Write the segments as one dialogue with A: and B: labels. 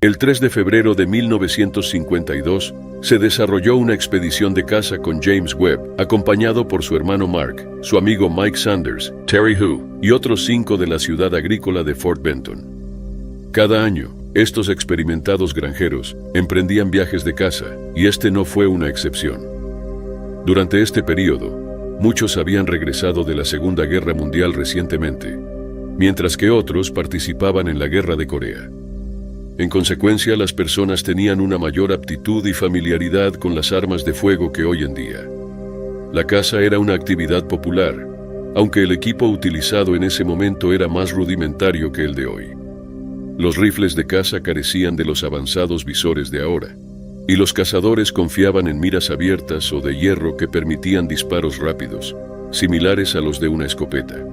A: El 3 de febrero de 1952, se desarrolló una expedición de caza con James Webb, acompañado por su hermano Mark, su amigo Mike Sanders, Terry Hu y otros 5 de la ciudad agrícola de Fort Benton. Cada año, estos experimentados granjeros emprendían viajes de caza, y este no fue una excepción. Durante este periodo, muchos habían regresado de la Segunda Guerra Mundial recientemente, mientras que otros participaban en la Guerra de Corea. En consecuencia, las personas tenían una mayor aptitud y familiaridad con las armas de fuego que hoy en día. La caza era una actividad popular, aunque el equipo utilizado en ese momento era más rudimentario que el de hoy. Los rifles de caza carecían de los avanzados visores de ahora, y los cazadores confiaban en miras abiertas o de hierro que permitían disparos rápidos, similares a los de una escopeta.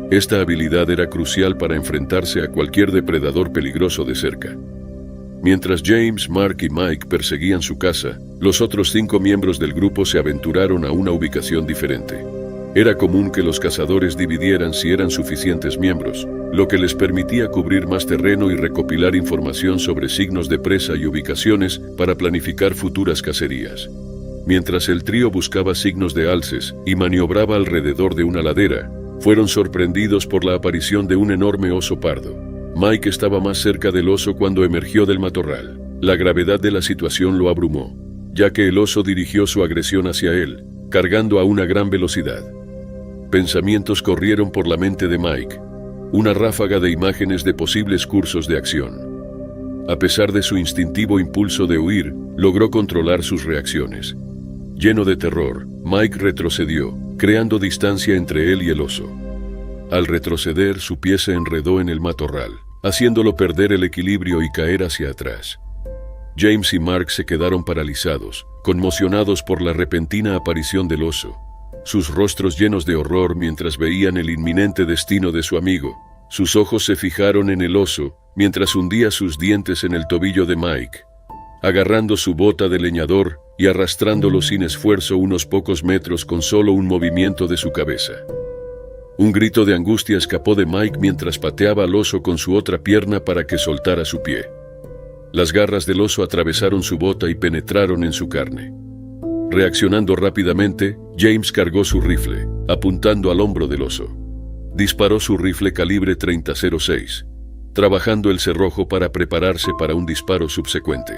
A: Esta habilidad era crucial para enfrentarse a cualquier depredador peligroso de cerca. Mientras James, Mark y Mike perseguían su caza, los otros 5 miembros del grupo se aventuraron a una ubicación diferente. Era común que los cazadores dividieran si eran suficientes miembros, lo que les permitía cubrir más terreno y recopilar información sobre signos de presa y ubicaciones para planificar futuras cacerías. Mientras el trío buscaba signos de alces y maniobraba alrededor de una ladera, fueron sorprendidos por la aparición de un enorme oso pardo. Mike estaba más cerca del oso cuando emergió del matorral. La gravedad de la situación lo abrumó, ya que el oso dirigió su agresión hacia él, cargando a una gran velocidad. Pensamientos corrieron por la mente de Mike, una ráfaga de imágenes de posibles cursos de acción. A pesar de su instintivo impulso de huir, logró controlar sus reacciones. Lleno de terror, Mike retrocedió, creando distancia entre él y el oso. Al retroceder, su pie se enredó en el matorral, haciéndolo perder el equilibrio y caer hacia atrás. James y Mark se quedaron paralizados, conmocionados por la repentina aparición del oso, sus rostros llenos de horror mientras veían el inminente destino de su amigo. Sus ojos se fijaron en el oso, mientras hundía sus dientes en el tobillo de Mike, agarrando su bota de leñador y arrastrándolo sin esfuerzo unos pocos metros con solo un movimiento de su cabeza. Un grito de angustia escapó de Mike mientras pateaba al oso con su otra pierna para que soltara su pie. Las garras del oso atravesaron su bota y penetraron en su carne. Reaccionando rápidamente, James cargó su rifle, apuntando al hombro del oso. Disparó su rifle calibre .30-06, trabajando el cerrojo para prepararse para un disparo subsecuente.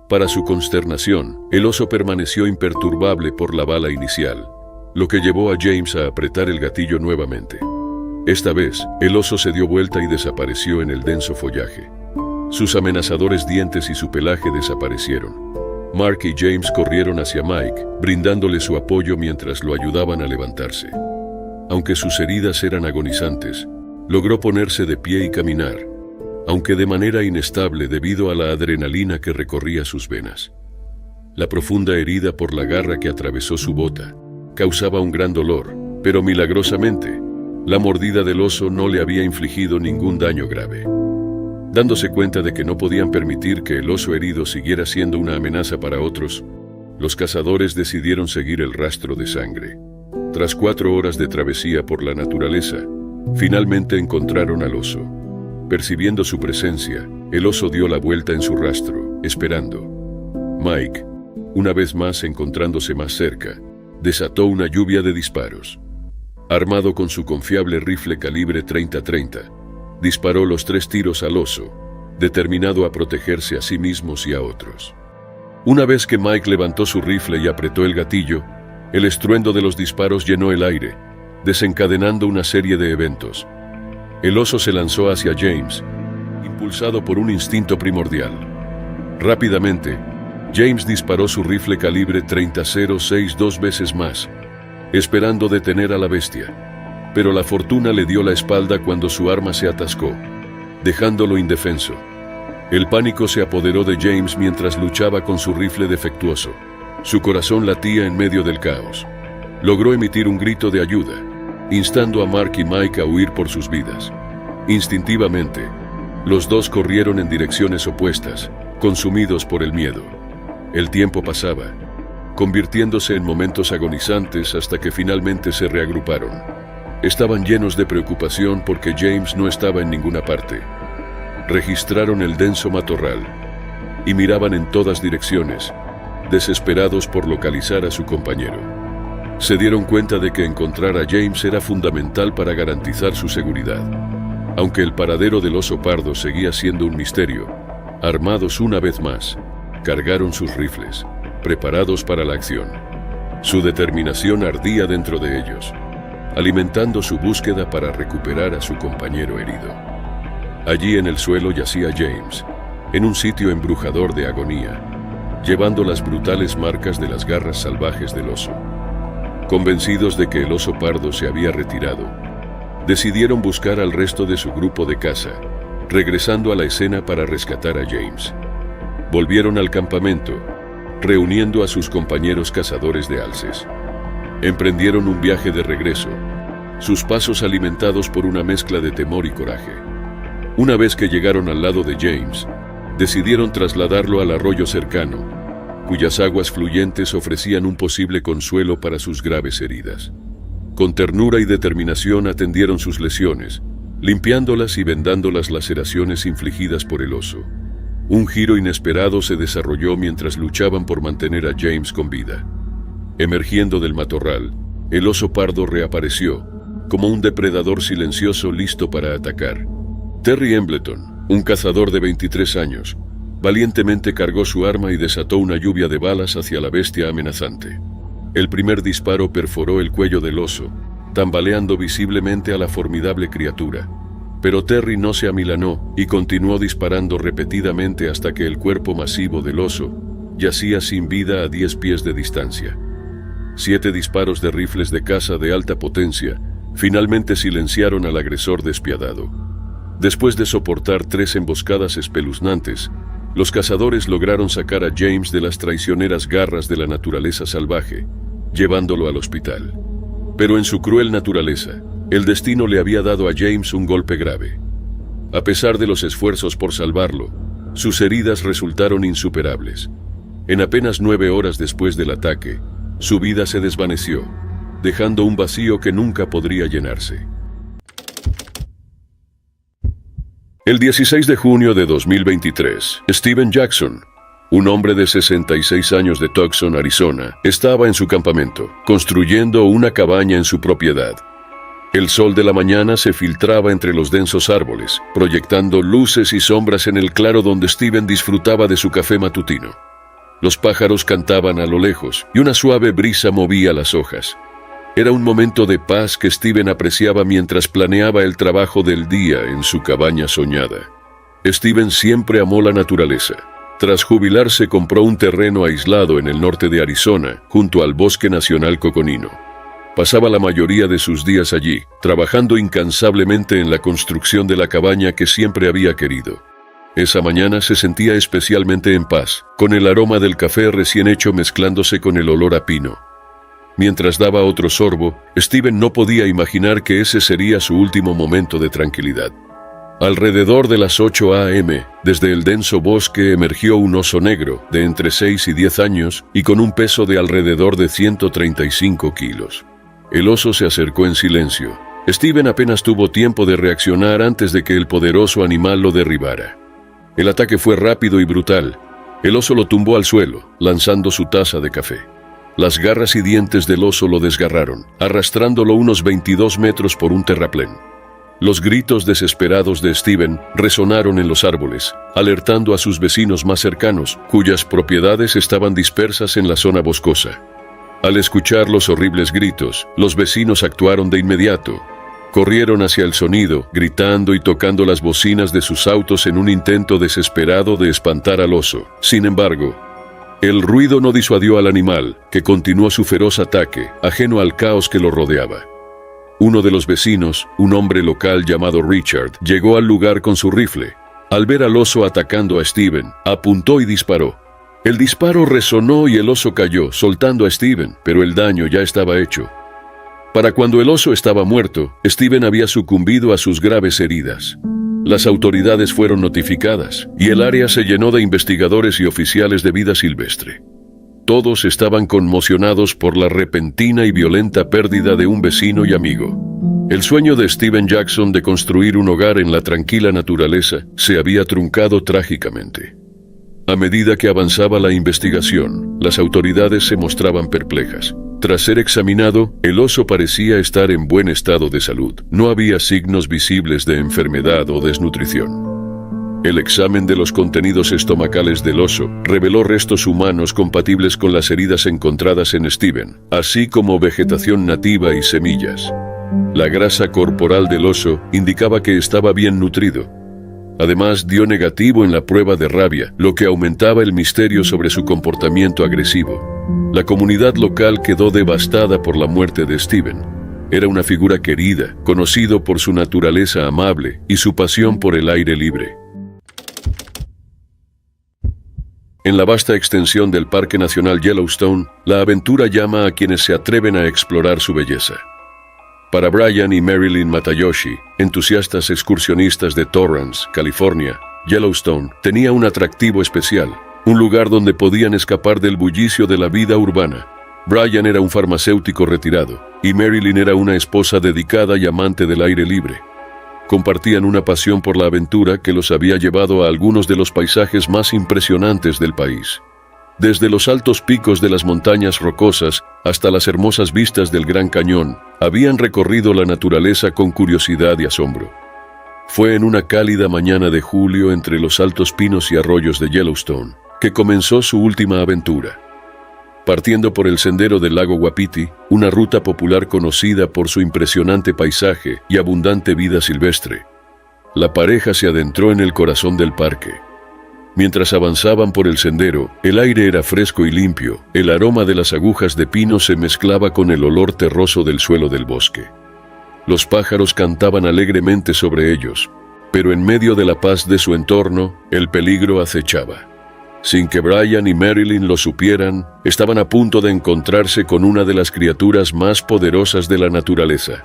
A: Para su consternación, el oso permaneció imperturbable por la bala inicial, lo que llevó a James a apretar el gatillo nuevamente. Esta vez, el oso se dio vuelta y desapareció en el denso follaje. Sus amenazadores dientes y su pelaje desaparecieron. Mark y James corrieron hacia Mike, brindándole su apoyo mientras lo ayudaban a levantarse. Aunque sus heridas eran agonizantes, logró ponerse de pie y caminar, aunque de manera inestable debido a la adrenalina que recorría sus venas. La profunda herida por la garra que atravesó su bota causaba un gran dolor, pero milagrosamente, la mordida del oso no le había infligido ningún daño grave. Dándose cuenta de que no podían permitir que el oso herido siguiera siendo una amenaza para otros, los cazadores decidieron seguir el rastro de sangre. Tras 4 horas de travesía por la naturaleza, finalmente encontraron al oso. Percibiendo su presencia, el oso dio la vuelta en su rastro, esperando. Mike, una vez más encontrándose más cerca, desató una lluvia de disparos. Armado con su confiable rifle calibre .30-30, disparó los 3 tiros al oso, determinado a protegerse a sí mismos y a otros. Una vez que Mike levantó su rifle y apretó el gatillo, el estruendo de los disparos llenó el aire, desencadenando una serie de eventos. El oso se lanzó hacia James, impulsado por un instinto primordial. Rápidamente, James disparó su rifle calibre .30-06 2 veces más, esperando detener a la bestia. Pero la fortuna le dio la espalda cuando su arma se atascó, dejándolo indefenso. El pánico se apoderó de James mientras luchaba con su rifle defectuoso. Su corazón latía en medio del caos. Logró emitir un grito de ayuda, instando a Mark y Mike a huir por sus vidas. Instintivamente, los dos corrieron en direcciones opuestas, consumidos por el miedo. El tiempo pasaba, convirtiéndose en momentos agonizantes hasta que finalmente se reagruparon. Estaban llenos de preocupación porque James no estaba en ninguna parte. Registraron el denso matorral y miraban en todas direcciones, desesperados por localizar a su compañero. Se dieron cuenta de que encontrar a James era fundamental para garantizar su seguridad. Aunque el paradero del oso pardo seguía siendo un misterio, armados una vez más, cargaron sus rifles, preparados para la acción. Su determinación ardía dentro de ellos, alimentando su búsqueda para recuperar a su compañero herido. Allí en el suelo yacía James, en un sitio embrujador de agonía, llevando las brutales marcas de las garras salvajes del oso. Convencidos de que el oso pardo se había retirado, decidieron buscar al resto de su grupo de caza, regresando a la escena para rescatar a James. Volvieron al campamento, reuniendo a sus compañeros cazadores de alces. Emprendieron un viaje de regreso, sus pasos alimentados por una mezcla de temor y coraje. Una vez que llegaron al lado de James, decidieron trasladarlo al arroyo cercano, cuyas aguas fluyentes ofrecían un posible consuelo para sus graves heridas. Con ternura y determinación atendieron sus lesiones, limpiándolas y vendando las laceraciones infligidas por el oso. Un giro inesperado se desarrolló mientras luchaban por mantener a James con vida. Emergiendo del matorral, el oso pardo reapareció, como un depredador silencioso listo para atacar. Terry Embleton, un cazador de 23 años, valientemente cargó su arma y desató una lluvia de balas hacia la bestia amenazante. El primer disparo perforó el cuello del oso, tambaleando visiblemente a la formidable criatura. Pero Terry no se amilanó y continuó disparando repetidamente hasta que el cuerpo masivo del oso yacía sin vida a 10 pies de distancia. 7 disparos de rifles de caza de alta potencia finalmente silenciaron al agresor despiadado. Después de soportar 3 emboscadas espeluznantes, los cazadores lograron sacar a James de las traicioneras garras de la naturaleza salvaje, llevándolo al hospital. Pero en su cruel naturaleza, el destino le había dado a James un golpe grave. A pesar de los esfuerzos por salvarlo, sus heridas resultaron insuperables. En apenas 9 horas después del ataque, su vida se desvaneció, dejando un vacío que nunca podría llenarse. El 16 de junio de 2023, Steven Jackson, un hombre de 66 años de Tucson, Arizona, estaba en su campamento, construyendo una cabaña en su propiedad. El sol de la mañana se filtraba entre los densos árboles, proyectando luces y sombras en el claro donde Steven disfrutaba de su café matutino. Los pájaros cantaban a lo lejos y una suave brisa movía las hojas. Era un momento de paz que Steven apreciaba mientras planeaba el trabajo del día en su cabaña soñada. Steven siempre amó la naturaleza. Tras jubilarse, compró un terreno aislado en el norte de Arizona, junto al Bosque Nacional Coconino. Pasaba la mayoría de sus días allí, trabajando incansablemente en la construcción de la cabaña que siempre había querido. Esa mañana se sentía especialmente en paz, con el aroma del café recién hecho mezclándose con el olor a pino. Mientras daba otro sorbo, Steven no podía imaginar que ese sería su último momento de tranquilidad. Alrededor de las 8 a.m., desde el denso bosque emergió un oso negro de entre 6 y 10 años y con un peso de alrededor de 135 kilos. El oso se acercó en silencio. Steven apenas tuvo tiempo de reaccionar antes de que el poderoso animal lo derribara. El ataque fue rápido y brutal. El oso lo tumbó al suelo, lanzando su taza de café. Las garras y dientes del oso lo desgarraron, arrastrándolo unos 22 metros por un terraplén. Los gritos desesperados de Steven resonaron en los árboles, alertando a sus vecinos más cercanos, cuyas propiedades estaban dispersas en la zona boscosa. Al escuchar los horribles gritos, los vecinos actuaron de inmediato. Corrieron hacia el sonido, gritando y tocando las bocinas de sus autos en un intento desesperado de espantar al oso. Sin embargo, el ruido no disuadió al animal, que continuó su feroz ataque, ajeno al caos que lo rodeaba. Uno de los vecinos, un hombre local llamado Richard, llegó al lugar con su rifle. Al ver al oso atacando a Steven, apuntó y disparó. El disparo resonó y el oso cayó, soltando a Steven, pero el daño ya estaba hecho. Para cuando el oso estaba muerto, Steven había sucumbido a sus graves heridas. Las autoridades fueron notificadas y el área se llenó de investigadores y oficiales de vida silvestre. Todos estaban conmocionados por la repentina y violenta pérdida de un vecino y amigo. El sueño de Steven Jackson de construir un hogar en la tranquila naturaleza se había truncado trágicamente. A medida que avanzaba la investigación, las autoridades se mostraban perplejas. Tras ser examinado, el oso parecía estar en buen estado de salud. No había signos visibles de enfermedad o desnutrición. El examen de los contenidos estomacales del oso reveló restos humanos compatibles con las heridas encontradas en Steven, así como vegetación nativa y semillas. La grasa corporal del oso indicaba que estaba bien nutrido. Además, dio negativo en la prueba de rabia, lo que aumentaba el misterio sobre su comportamiento agresivo. La comunidad local quedó devastada por la muerte de Steven. Era una figura querida, conocido por su naturaleza amable y su pasión por el aire libre. En la vasta extensión del Parque Nacional Yellowstone, la aventura llama a quienes se atreven a explorar su belleza. Para Brian y Marilyn Matayoshi, entusiastas excursionistas de Torrance, California, Yellowstone tenía un atractivo especial, un lugar donde podían escapar del bullicio de la vida urbana. Brian era un farmacéutico retirado, y Marilyn era una esposa dedicada y amante del aire libre. Compartían una pasión por la aventura que los había llevado a algunos de los paisajes más impresionantes del país. Desde los altos picos de las montañas rocosas hasta las hermosas vistas del Gran Cañón, habían recorrido la naturaleza con curiosidad y asombro. Fue en una cálida mañana de julio entre los altos pinos y arroyos de Yellowstone que comenzó su última aventura. Partiendo por el sendero del lago Wapiti, una ruta popular conocida por su impresionante paisaje y abundante vida silvestre, la pareja se adentró en el corazón del parque. Mientras avanzaban por el sendero, el aire era fresco y limpio, el aroma de las agujas de pino se mezclaba con el olor terroso del suelo del bosque. Los pájaros cantaban alegremente sobre ellos, pero en medio de la paz de su entorno, el peligro acechaba. Sin que Brian y Marilyn lo supieran, estaban a punto de encontrarse con una de las criaturas más poderosas de la naturaleza,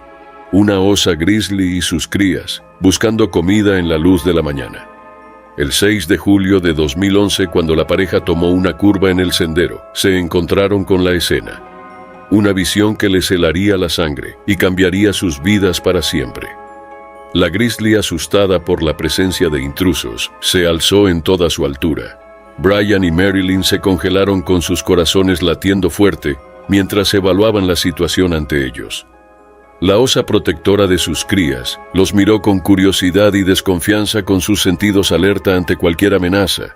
A: una osa grizzly y sus crías, buscando comida en la luz de la mañana. El 6 de julio de 2011, cuando la pareja tomó una curva en el sendero, se encontraron con la escena. Una visión que les helaría la sangre y cambiaría sus vidas para siempre. La grizzly, asustada por la presencia de intrusos, se alzó en toda su altura. Brian y Marilyn se congelaron con sus corazones latiendo fuerte mientras evaluaban la situación ante ellos. La osa protectora de sus crías los miró con curiosidad y desconfianza, con sus sentidos alerta ante cualquier amenaza.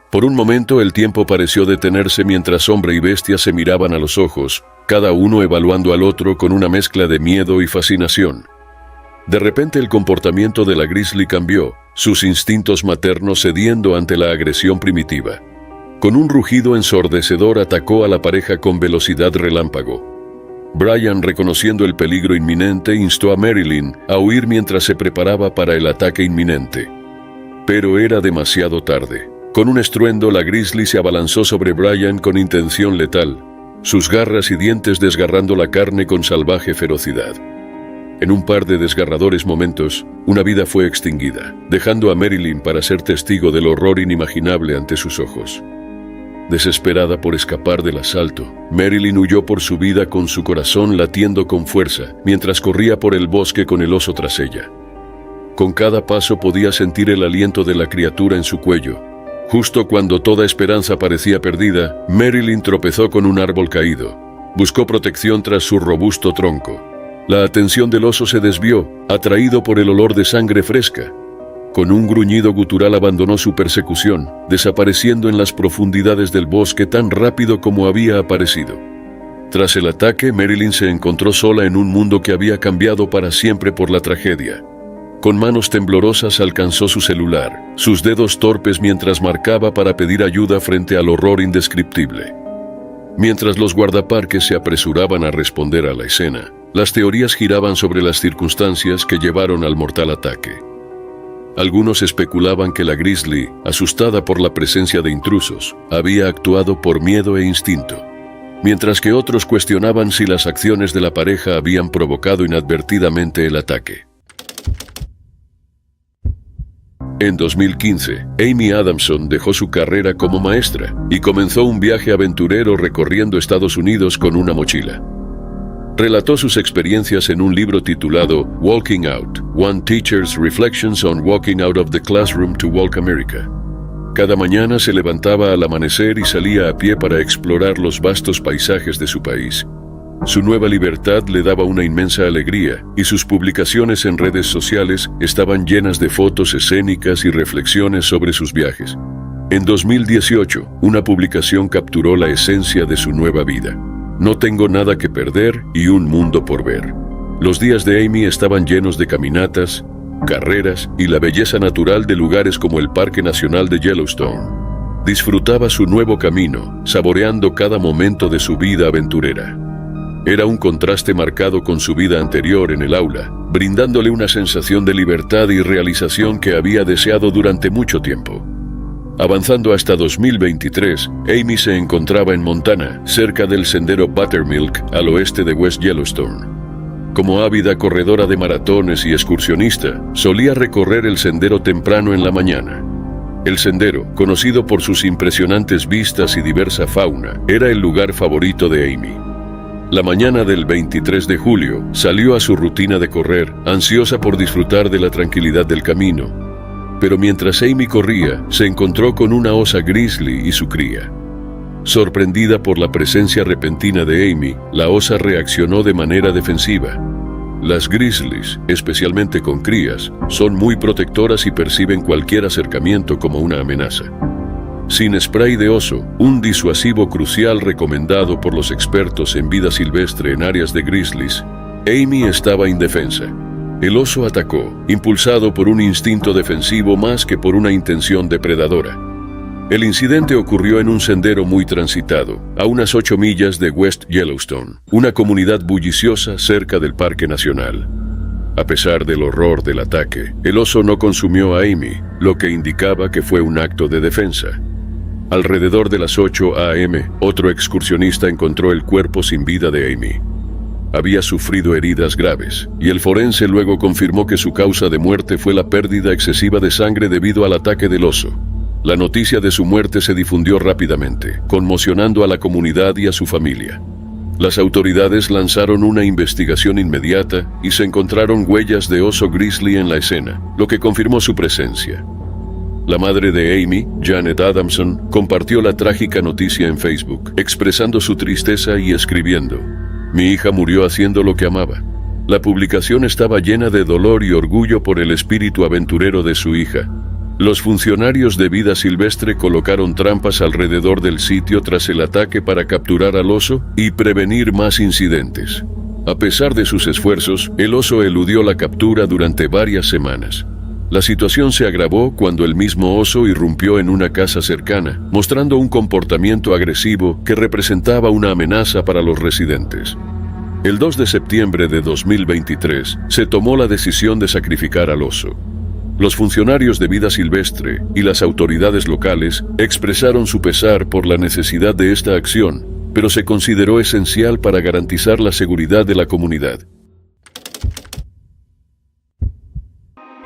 A: Por un momento el tiempo pareció detenerse mientras hombre y bestia se miraban a los ojos, cada uno evaluando al otro con una mezcla de miedo y fascinación. De repente el comportamiento de la grizzly cambió, sus instintos maternos cediendo ante la agresión primitiva. Con un rugido ensordecedor atacó a la pareja con velocidad relámpago. Brian, reconociendo el peligro inminente, instó a Marilyn a huir mientras se preparaba para el ataque inminente. Pero era demasiado tarde. Con un estruendo, la grizzly se abalanzó sobre Brian con intención letal, sus garras y dientes desgarrando la carne con salvaje ferocidad. En un par de desgarradores momentos, una vida fue extinguida, dejando a Marilyn para ser testigo del horror inimaginable ante sus ojos. Desesperada por escapar del asalto, Marilyn huyó por su vida con su corazón latiendo con fuerza, mientras corría por el bosque con el oso tras ella. Con cada paso podía sentir el aliento de la criatura en su cuello. Justo cuando toda esperanza parecía perdida, Marilyn tropezó con un árbol caído. Buscó protección tras su robusto tronco. La atención del oso se desvió, atraído por el olor de sangre fresca. Con un gruñido gutural abandonó su persecución, desapareciendo en las profundidades del bosque tan rápido como había aparecido. Tras el ataque, Marilyn se encontró sola en un mundo que había cambiado para siempre por la tragedia. Con manos temblorosas alcanzó su celular, sus dedos torpes mientras marcaba para pedir ayuda frente al horror indescriptible. Mientras los guardaparques se apresuraban a responder a la escena, las teorías giraban sobre las circunstancias que llevaron al mortal ataque. Algunos especulaban que la grizzly, asustada por la presencia de intrusos, había actuado por miedo e instinto, mientras que otros cuestionaban si las acciones de la pareja habían provocado inadvertidamente el ataque. En 2015, Amy Adamson dejó su carrera como maestra y comenzó un viaje aventurero recorriendo Estados Unidos con una mochila. relató sus experiencias en un libro titulado Walking Out, One Teacher's Reflections on Walking Out of the Classroom to Walk America. Cada mañana se levantaba al amanecer y salía a pie para explorar los vastos paisajes de su país. Su nueva libertad le daba una inmensa alegría y sus publicaciones en redes sociales estaban llenas de fotos escénicas y reflexiones sobre sus viajes. En 2018, una publicación capturó la esencia de su nueva vida. No tengo nada que perder y un mundo por ver. Los días de Amy estaban llenos de caminatas, carreras y la belleza natural de lugares como el Parque Nacional de Yellowstone. Disfrutaba su nuevo camino, saboreando cada momento de su vida aventurera. Era un contraste marcado con su vida anterior en el aula, brindándole una sensación de libertad y realización que había deseado durante mucho tiempo. Avanzando hasta 2023, Amy se encontraba en Montana, cerca del sendero Buttermilk, al oeste de West Yellowstone. Como ávida corredora de maratones y excursionista, solía recorrer el sendero temprano en la mañana. El sendero, conocido por sus impresionantes vistas y diversa fauna, era el lugar favorito de Amy. La mañana del 23 de julio, salió a su rutina de correr, ansiosa por disfrutar de la tranquilidad del camino. Pero mientras Amy corría, se encontró con una osa grizzly y su cría. Sorprendida por la presencia repentina de Amy, la osa reaccionó de manera defensiva. Las grizzlies, especialmente con crías, son muy protectoras y perciben cualquier acercamiento como una amenaza. Sin spray de oso, un disuasivo crucial recomendado por los expertos en vida silvestre en áreas de grizzlies, Amy estaba indefensa. El oso atacó, impulsado por un instinto defensivo más que por una intención depredadora. El incidente ocurrió en un sendero muy transitado, a unas 8 millas de West Yellowstone, una comunidad bulliciosa cerca del Parque Nacional. A pesar del horror del ataque, el oso no consumió a Amy, lo que indicaba que fue un acto de defensa. Alrededor de las 8 a.m., otro excursionista encontró el cuerpo sin vida de Amy. Había sufrido heridas graves, y el forense luego confirmó que su causa de muerte fue la pérdida excesiva de sangre debido al ataque del oso. La noticia de su muerte se difundió rápidamente, conmocionando a la comunidad y a su familia. Las autoridades lanzaron una investigación inmediata y se encontraron huellas de oso grizzly en la escena, lo que confirmó su presencia. La madre de Amy, Janet Adamson, compartió la trágica noticia en Facebook, expresando su tristeza y escribiendo: "Mi hija murió haciendo lo que amaba". La publicación estaba llena de dolor y orgullo por el espíritu aventurero de su hija. Los funcionarios de vida silvestre colocaron trampas alrededor del sitio tras el ataque para capturar al oso y prevenir más incidentes. A pesar de sus esfuerzos, el oso eludió la captura durante varias semanas. La situación se agravó cuando el mismo oso irrumpió en una casa cercana, mostrando un comportamiento agresivo que representaba una amenaza para los residentes. El 2 de septiembre de 2023, se tomó la decisión de sacrificar al oso. Los funcionarios de vida silvestre y las autoridades locales expresaron su pesar por la necesidad de esta acción, pero se consideró esencial para garantizar la seguridad de la comunidad.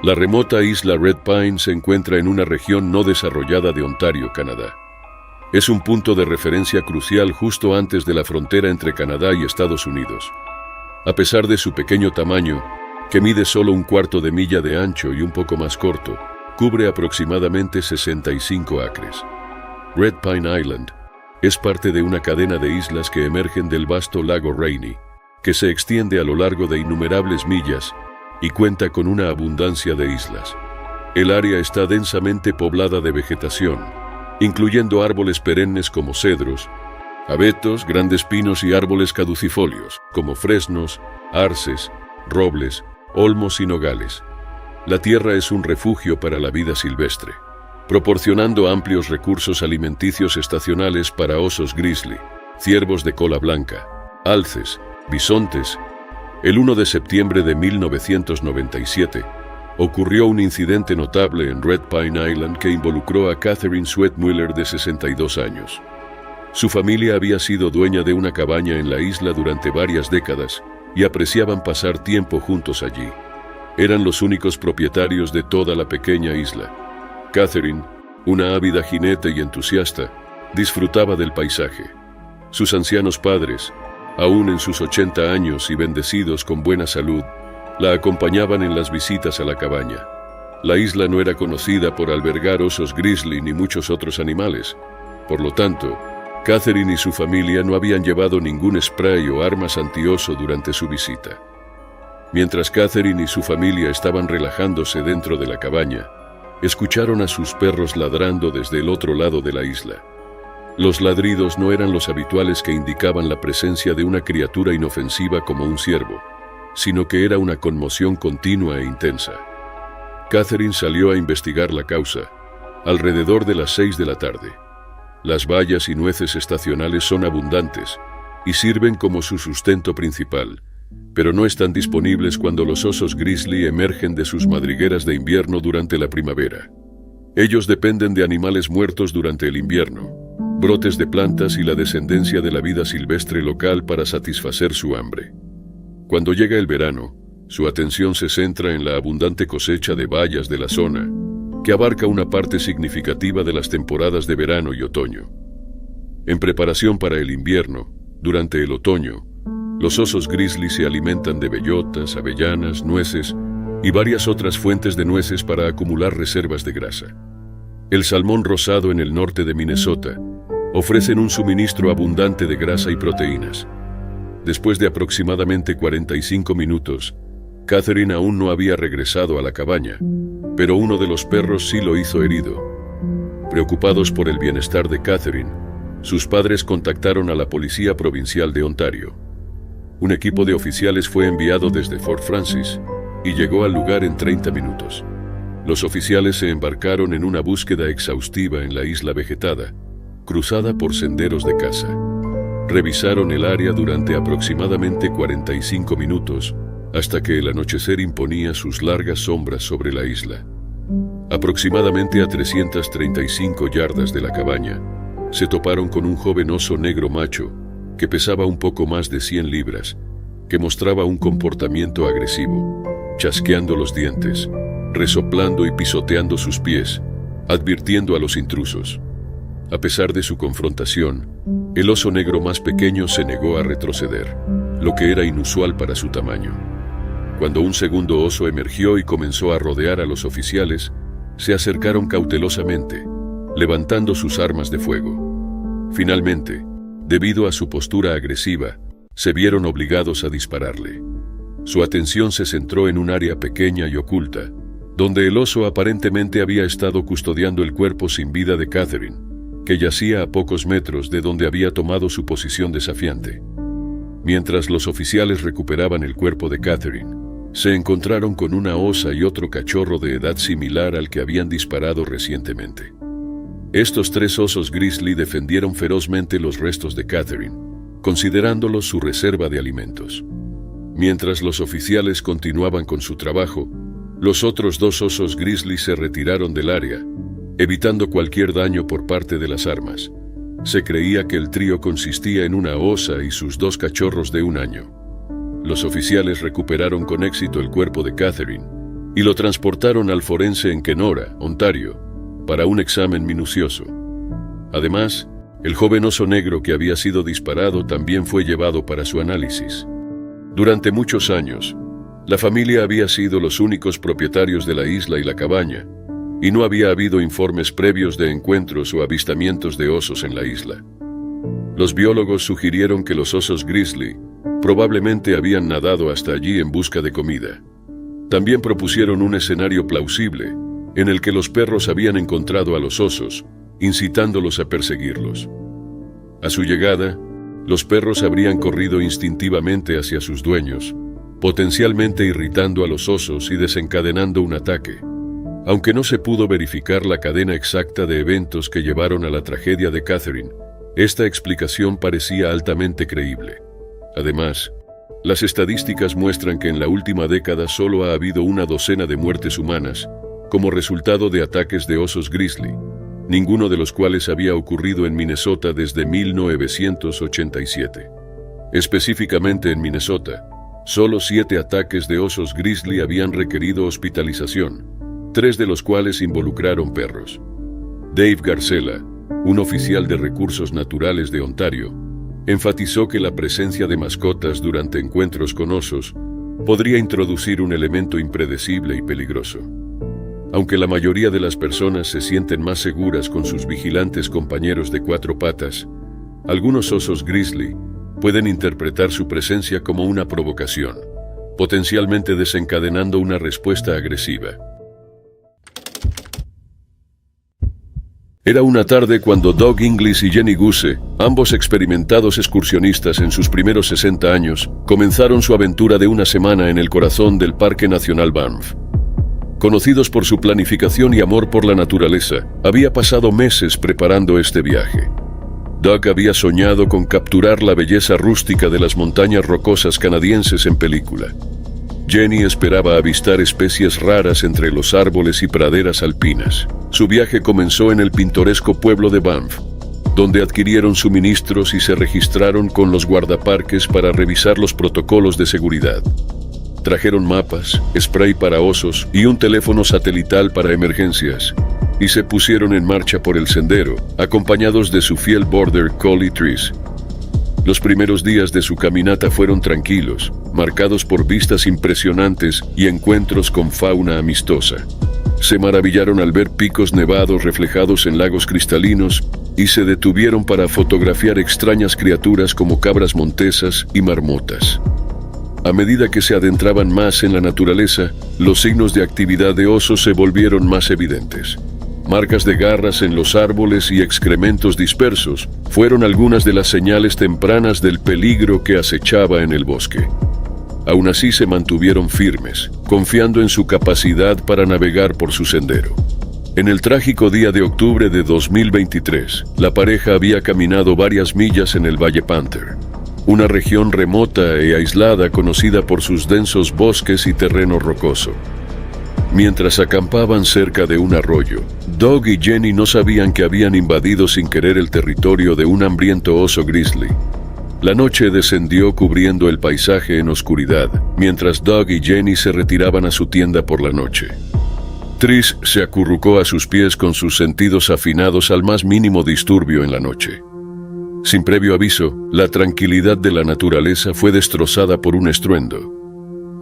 A: La remota isla Red Pine se encuentra en una región no desarrollada de Ontario, Canadá. Es un punto de referencia crucial justo antes de la frontera entre Canadá y Estados Unidos. A pesar de su pequeño tamaño, que mide solo 1/4 de milla de ancho y un poco más corto, cubre aproximadamente 65 acres. Red Pine Island es parte de una cadena de islas que emergen del vasto lago Rainy, que se extiende a lo largo de innumerables millas y cuenta con una abundancia de islas. El área está densamente poblada de vegetación, incluyendo árboles perennes como cedros, abetos, grandes pinos y árboles caducifolios, como fresnos, arces, robles, olmos y nogales. La tierra es un refugio para la vida silvestre, proporcionando amplios recursos alimenticios estacionales para osos grizzly, ciervos de cola blanca, alces, bisontes. El 1 de septiembre de 1997, ocurrió un incidente notable en Red Pine Island que involucró a Catherine Sweetmuller, de 62 años. Su familia había sido dueña de una cabaña en la isla durante varias décadas y apreciaban pasar tiempo juntos allí. Eran los únicos propietarios de toda la pequeña isla. Catherine, una ávida jinete y entusiasta, disfrutaba del paisaje. Sus ancianos padres, Aún en sus 80 años y bendecidos con buena salud, la acompañaban en las visitas a la cabaña. La isla no era conocida por albergar osos grizzly ni muchos otros animales. Por lo tanto, Catherine y su familia no habían llevado ningún spray o armas antioso durante su visita. Mientras Catherine y su familia estaban relajándose dentro de la cabaña, escucharon a sus perros ladrando desde el otro lado de la isla. Los ladridos no eran los habituales que indicaban la presencia de una criatura inofensiva como un ciervo, sino que era una conmoción continua e intensa. Catherine salió a investigar la causa, alrededor de las 6 de la tarde. Las bayas y nueces estacionales son abundantes y sirven como su sustento principal, pero no están disponibles cuando los osos grizzly emergen de sus madrigueras de invierno durante la primavera. Ellos dependen de animales muertos durante el invierno, brotes de plantas y la descendencia de la vida silvestre local para satisfacer su hambre. Cuando llega el verano, su atención se centra en la abundante cosecha de bayas de la zona, que abarca una parte significativa de las temporadas de verano y otoño. En preparación para el invierno, durante el otoño, los osos grizzly se alimentan de bellotas, avellanas, nueces y varias otras fuentes de nueces para acumular reservas de grasa. El salmón rosado en el norte de Minnesota ofrecen un suministro abundante de grasa y proteínas. Después de aproximadamente 45 minutos, Catherine aún no había regresado a la cabaña, pero uno de los perros sí lo hizo herido. Preocupados por el bienestar de Catherine, sus padres contactaron a la Policía Provincial de Ontario. Un equipo de oficiales fue enviado desde Fort Francis y llegó al lugar en 30 minutos. Los oficiales se embarcaron en una búsqueda exhaustiva en la isla vegetada, cruzada por senderos de caza. Revisaron el área durante aproximadamente 45 minutos, hasta que el anochecer imponía sus largas sombras sobre la isla. Aproximadamente a 335 yardas de la cabaña, se toparon con un joven oso negro macho, que pesaba un poco más de 100 libras, que mostraba un comportamiento agresivo, chasqueando los dientes, resoplando y pisoteando sus pies, advirtiendo a los intrusos. A pesar de su confrontación, el oso negro más pequeño se negó a retroceder, lo que era inusual para su tamaño. Cuando un segundo oso emergió y comenzó a rodear a los oficiales, se acercaron cautelosamente, levantando sus armas de fuego. Finalmente, debido a su postura agresiva, se vieron obligados a dispararle. Su atención se centró en un área pequeña y oculta, donde el oso aparentemente había estado custodiando el cuerpo sin vida de Catherine, que yacía a pocos metros de donde había tomado su posición desafiante. Mientras los oficiales recuperaban el cuerpo de Catherine, se encontraron con una osa y otro cachorro de edad similar al que habían disparado recientemente. Estos 3 osos grizzly defendieron ferozmente los restos de Catherine, considerándolos su reserva de alimentos. Mientras los oficiales continuaban con su trabajo, los otros 2 osos grizzly se retiraron del área, evitando cualquier daño por parte de las armas. Se creía que el trío consistía en una osa y sus 2 cachorros de 1 año. Los oficiales recuperaron con éxito el cuerpo de Catherine y lo transportaron al forense en Kenora, Ontario, para un examen minucioso. Además, el joven oso negro que había sido disparado también fue llevado para su análisis. Durante muchos años, la familia había sido los únicos propietarios de la isla y la cabaña, y no había habido informes previos de encuentros o avistamientos de osos en la isla. Los biólogos sugirieron que los osos grizzly probablemente habían nadado hasta allí en busca de comida. También propusieron un escenario plausible en el que los perros habían encontrado a los osos, incitándolos a perseguirlos. A su llegada, los perros habrían corrido instintivamente hacia sus dueños, potencialmente irritando a los osos y desencadenando un ataque. Aunque no se pudo verificar la cadena exacta de eventos que llevaron a la tragedia de Catherine, esta explicación parecía altamente creíble. Además, las estadísticas muestran que en la última década solo ha habido una docena de muertes humanas como resultado de ataques de osos grizzly, ninguno de los cuales había ocurrido en Minnesota desde 1987. Específicamente en Minnesota, solo 7 ataques de osos grizzly habían requerido hospitalización, 3 de los cuales involucraron perros. Dave Garcella, un oficial de recursos naturales de Ontario, enfatizó que la presencia de mascotas durante encuentros con osos podría introducir un elemento impredecible y peligroso. Aunque la mayoría de las personas se sienten más seguras con sus vigilantes compañeros de 4 patas, algunos osos grizzly pueden interpretar su presencia como una provocación, potencialmente desencadenando una respuesta agresiva. Era una tarde cuando Doug Inglis y Jenny Goose, ambos experimentados excursionistas en sus primeros 60 años, comenzaron su aventura de una semana en el corazón del Parque Nacional Banff. Conocidos por su planificación y amor por la naturaleza, había pasado meses preparando este viaje. Doug había soñado con capturar la belleza rústica de las montañas rocosas canadienses en película. Jenny esperaba avistar especies raras entre los árboles y praderas alpinas. Su viaje comenzó en el pintoresco pueblo de Banff, donde adquirieron suministros y se registraron con los guardaparques para revisar los protocolos de seguridad. Trajeron mapas, spray para osos y un teléfono satelital para emergencias, y se pusieron en marcha por el sendero, acompañados de su fiel Border Collie Tris. Los primeros días de su caminata fueron tranquilos, marcados por vistas impresionantes y encuentros con fauna amistosa. Se maravillaron al ver picos nevados reflejados en lagos cristalinos y se detuvieron para fotografiar extrañas criaturas como cabras montesas y marmotas. A medida que se adentraban más en la naturaleza, los signos de actividad de osos se volvieron más evidentes. Marcas de garras en los árboles y excrementos dispersos fueron algunas de las señales tempranas del peligro que acechaba en el bosque. Aún así se mantuvieron firmes, confiando en su capacidad para navegar por su sendero. En el trágico día de octubre de 2023, la pareja había caminado varias millas en el Valle Panther, una región remota e aislada conocida por sus densos bosques y terreno rocoso. Mientras acampaban cerca de un arroyo, Doug y Jenny no sabían que habían invadido sin querer el territorio de un hambriento oso grizzly. La noche descendió cubriendo el paisaje en oscuridad, mientras Doug y Jenny se retiraban a su tienda por la noche. Tris se acurrucó a sus pies con sus sentidos afinados al más mínimo disturbio en la noche. Sin previo aviso, la tranquilidad de la naturaleza fue destrozada por un estruendo.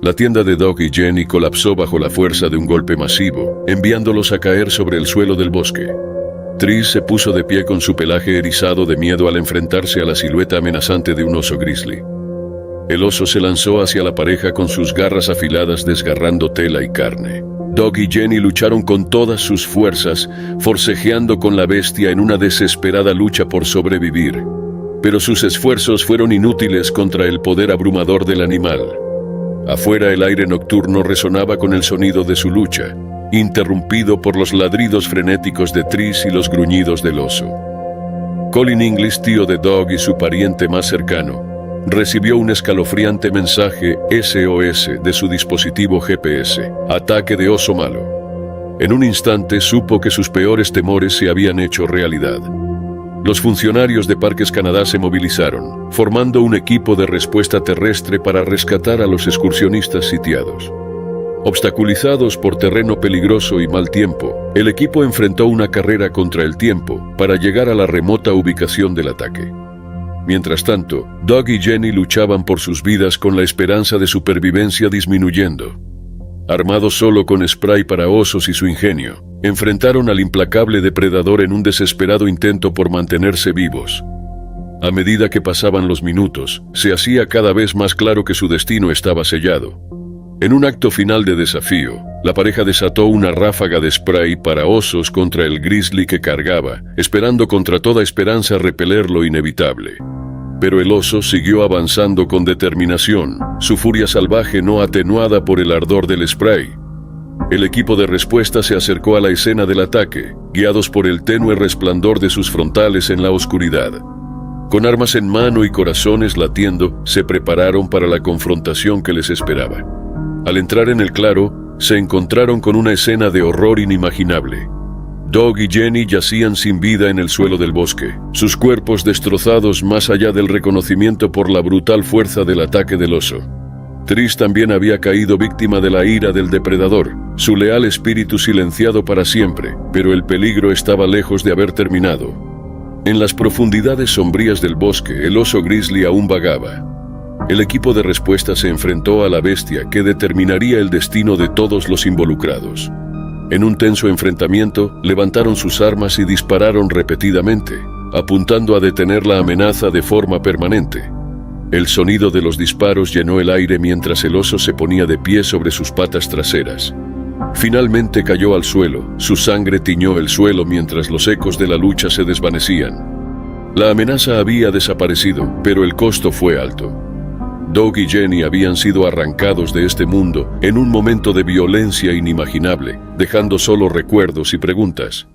A: La tienda de Doug y Jenny colapsó bajo la fuerza de un golpe masivo, enviándolos a caer sobre el suelo del bosque. Tris se puso de pie con su pelaje erizado de miedo al enfrentarse a la silueta amenazante de un oso grizzly. El oso se lanzó hacia la pareja con sus garras afiladas desgarrando tela y carne. Doug y Jenny lucharon con todas sus fuerzas, forcejeando con la bestia en una desesperada lucha por sobrevivir. Pero sus esfuerzos fueron inútiles contra el poder abrumador del animal. Afuera el aire nocturno resonaba con el sonido de su lucha, interrumpido por los ladridos frenéticos de Tris y los gruñidos del oso. Colin Inglis, tío de Doug y su pariente más cercano, recibió un escalofriante mensaje SOS de su dispositivo GPS, ataque de oso malo. En un instante supo que sus peores temores se habían hecho realidad. Los funcionarios de Parques Canadá se movilizaron, formando un equipo de respuesta terrestre para rescatar a los excursionistas sitiados. Obstaculizados por terreno peligroso y mal tiempo, el equipo enfrentó una carrera contra el tiempo para llegar a la remota ubicación del ataque. Mientras tanto, Doug y Jenny luchaban por sus vidas con la esperanza de supervivencia disminuyendo. Armados solo con spray para osos y su ingenio, enfrentaron al implacable depredador en un desesperado intento por mantenerse vivos. A medida que pasaban los minutos, se hacía cada vez más claro que su destino estaba sellado. En un acto final de desafío, la pareja desató una ráfaga de spray para osos contra el grizzly que cargaba, esperando contra toda esperanza repeler lo inevitable. Pero el oso siguió avanzando con determinación, su furia salvaje no atenuada por el ardor del spray. El equipo de respuesta se acercó a la escena del ataque, guiados por el tenue resplandor de sus frontales en la oscuridad. Con armas en mano y corazones latiendo, se prepararon para la confrontación que les esperaba. Al entrar en el claro, se encontraron con una escena de horror inimaginable. Doug y Jenny yacían sin vida en el suelo del bosque, sus cuerpos destrozados más allá del reconocimiento por la brutal fuerza del ataque del oso. Tris también había caído víctima de la ira del depredador, su leal espíritu silenciado para siempre, pero el peligro estaba lejos de haber terminado. En las profundidades sombrías del bosque, el oso grizzly aún vagaba. El equipo de respuesta se enfrentó a la bestia que determinaría el destino de todos los involucrados. En un tenso enfrentamiento, levantaron sus armas y dispararon repetidamente, apuntando a detener la amenaza de forma permanente. El sonido de los disparos llenó el aire mientras el oso se ponía de pie sobre sus patas traseras. Finalmente cayó al suelo, su sangre tiñó el suelo mientras los ecos de la lucha se desvanecían. La amenaza había desaparecido, pero el costo fue alto. Doug y Jenny habían sido arrancados de este mundo en un momento de violencia inimaginable, dejando solo recuerdos y preguntas.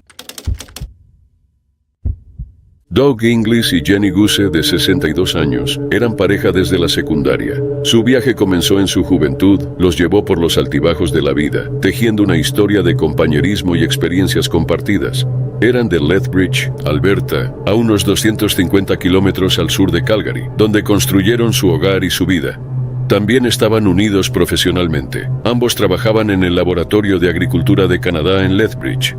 A: Doug Inglis y Jenny Guse, de 62 años, eran pareja desde la secundaria. Su viaje comenzó en su juventud, los llevó por los altibajos de la vida, tejiendo una historia de compañerismo y experiencias compartidas. Eran de Lethbridge, Alberta, a unos 250 kilómetros al sur de Calgary, donde construyeron su hogar y su vida. También estaban unidos profesionalmente. Ambos trabajaban en el Laboratorio de Agricultura de Canadá en Lethbridge.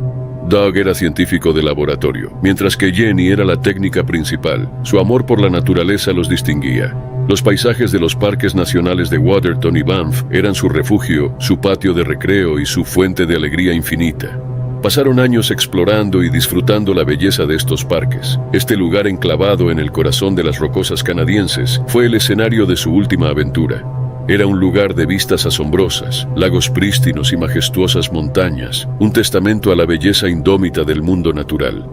A: Doug era científico de laboratorio, mientras que Jenny era la técnica principal. Su amor por la naturaleza los distinguía. Los paisajes de los parques nacionales de Waterton y Banff eran su refugio, su patio de recreo y su fuente de alegría infinita. Pasaron años explorando y disfrutando la belleza de estos parques. Este lugar enclavado en el corazón de las rocosas canadienses fue el escenario de su última aventura. Era un lugar de vistas asombrosas, lagos prístinos y majestuosas montañas, un testamento a la belleza indómita del mundo natural.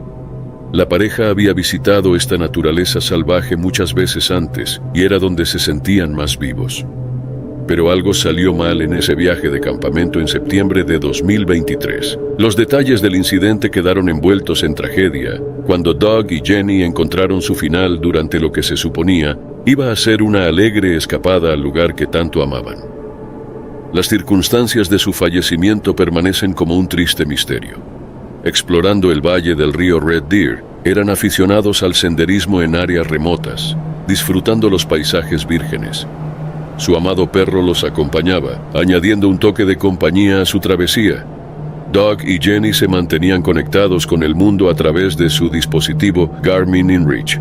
A: La pareja había visitado esta naturaleza salvaje muchas veces antes y era donde se sentían más vivos. Pero algo salió mal en ese viaje de campamento en septiembre de 2023. Los detalles del incidente quedaron envueltos en tragedia cuando Doug y Jenny encontraron su final durante lo que se suponía iba a ser una alegre escapada al lugar que tanto amaban. Las circunstancias de su fallecimiento permanecen como un triste misterio. Explorando el valle del río Red Deer, eran aficionados al senderismo en áreas remotas, disfrutando los paisajes vírgenes. Su amado perro los acompañaba, añadiendo un toque de compañía a su travesía. Doug y Jenny se mantenían conectados con el mundo a través de su dispositivo Garmin InReach.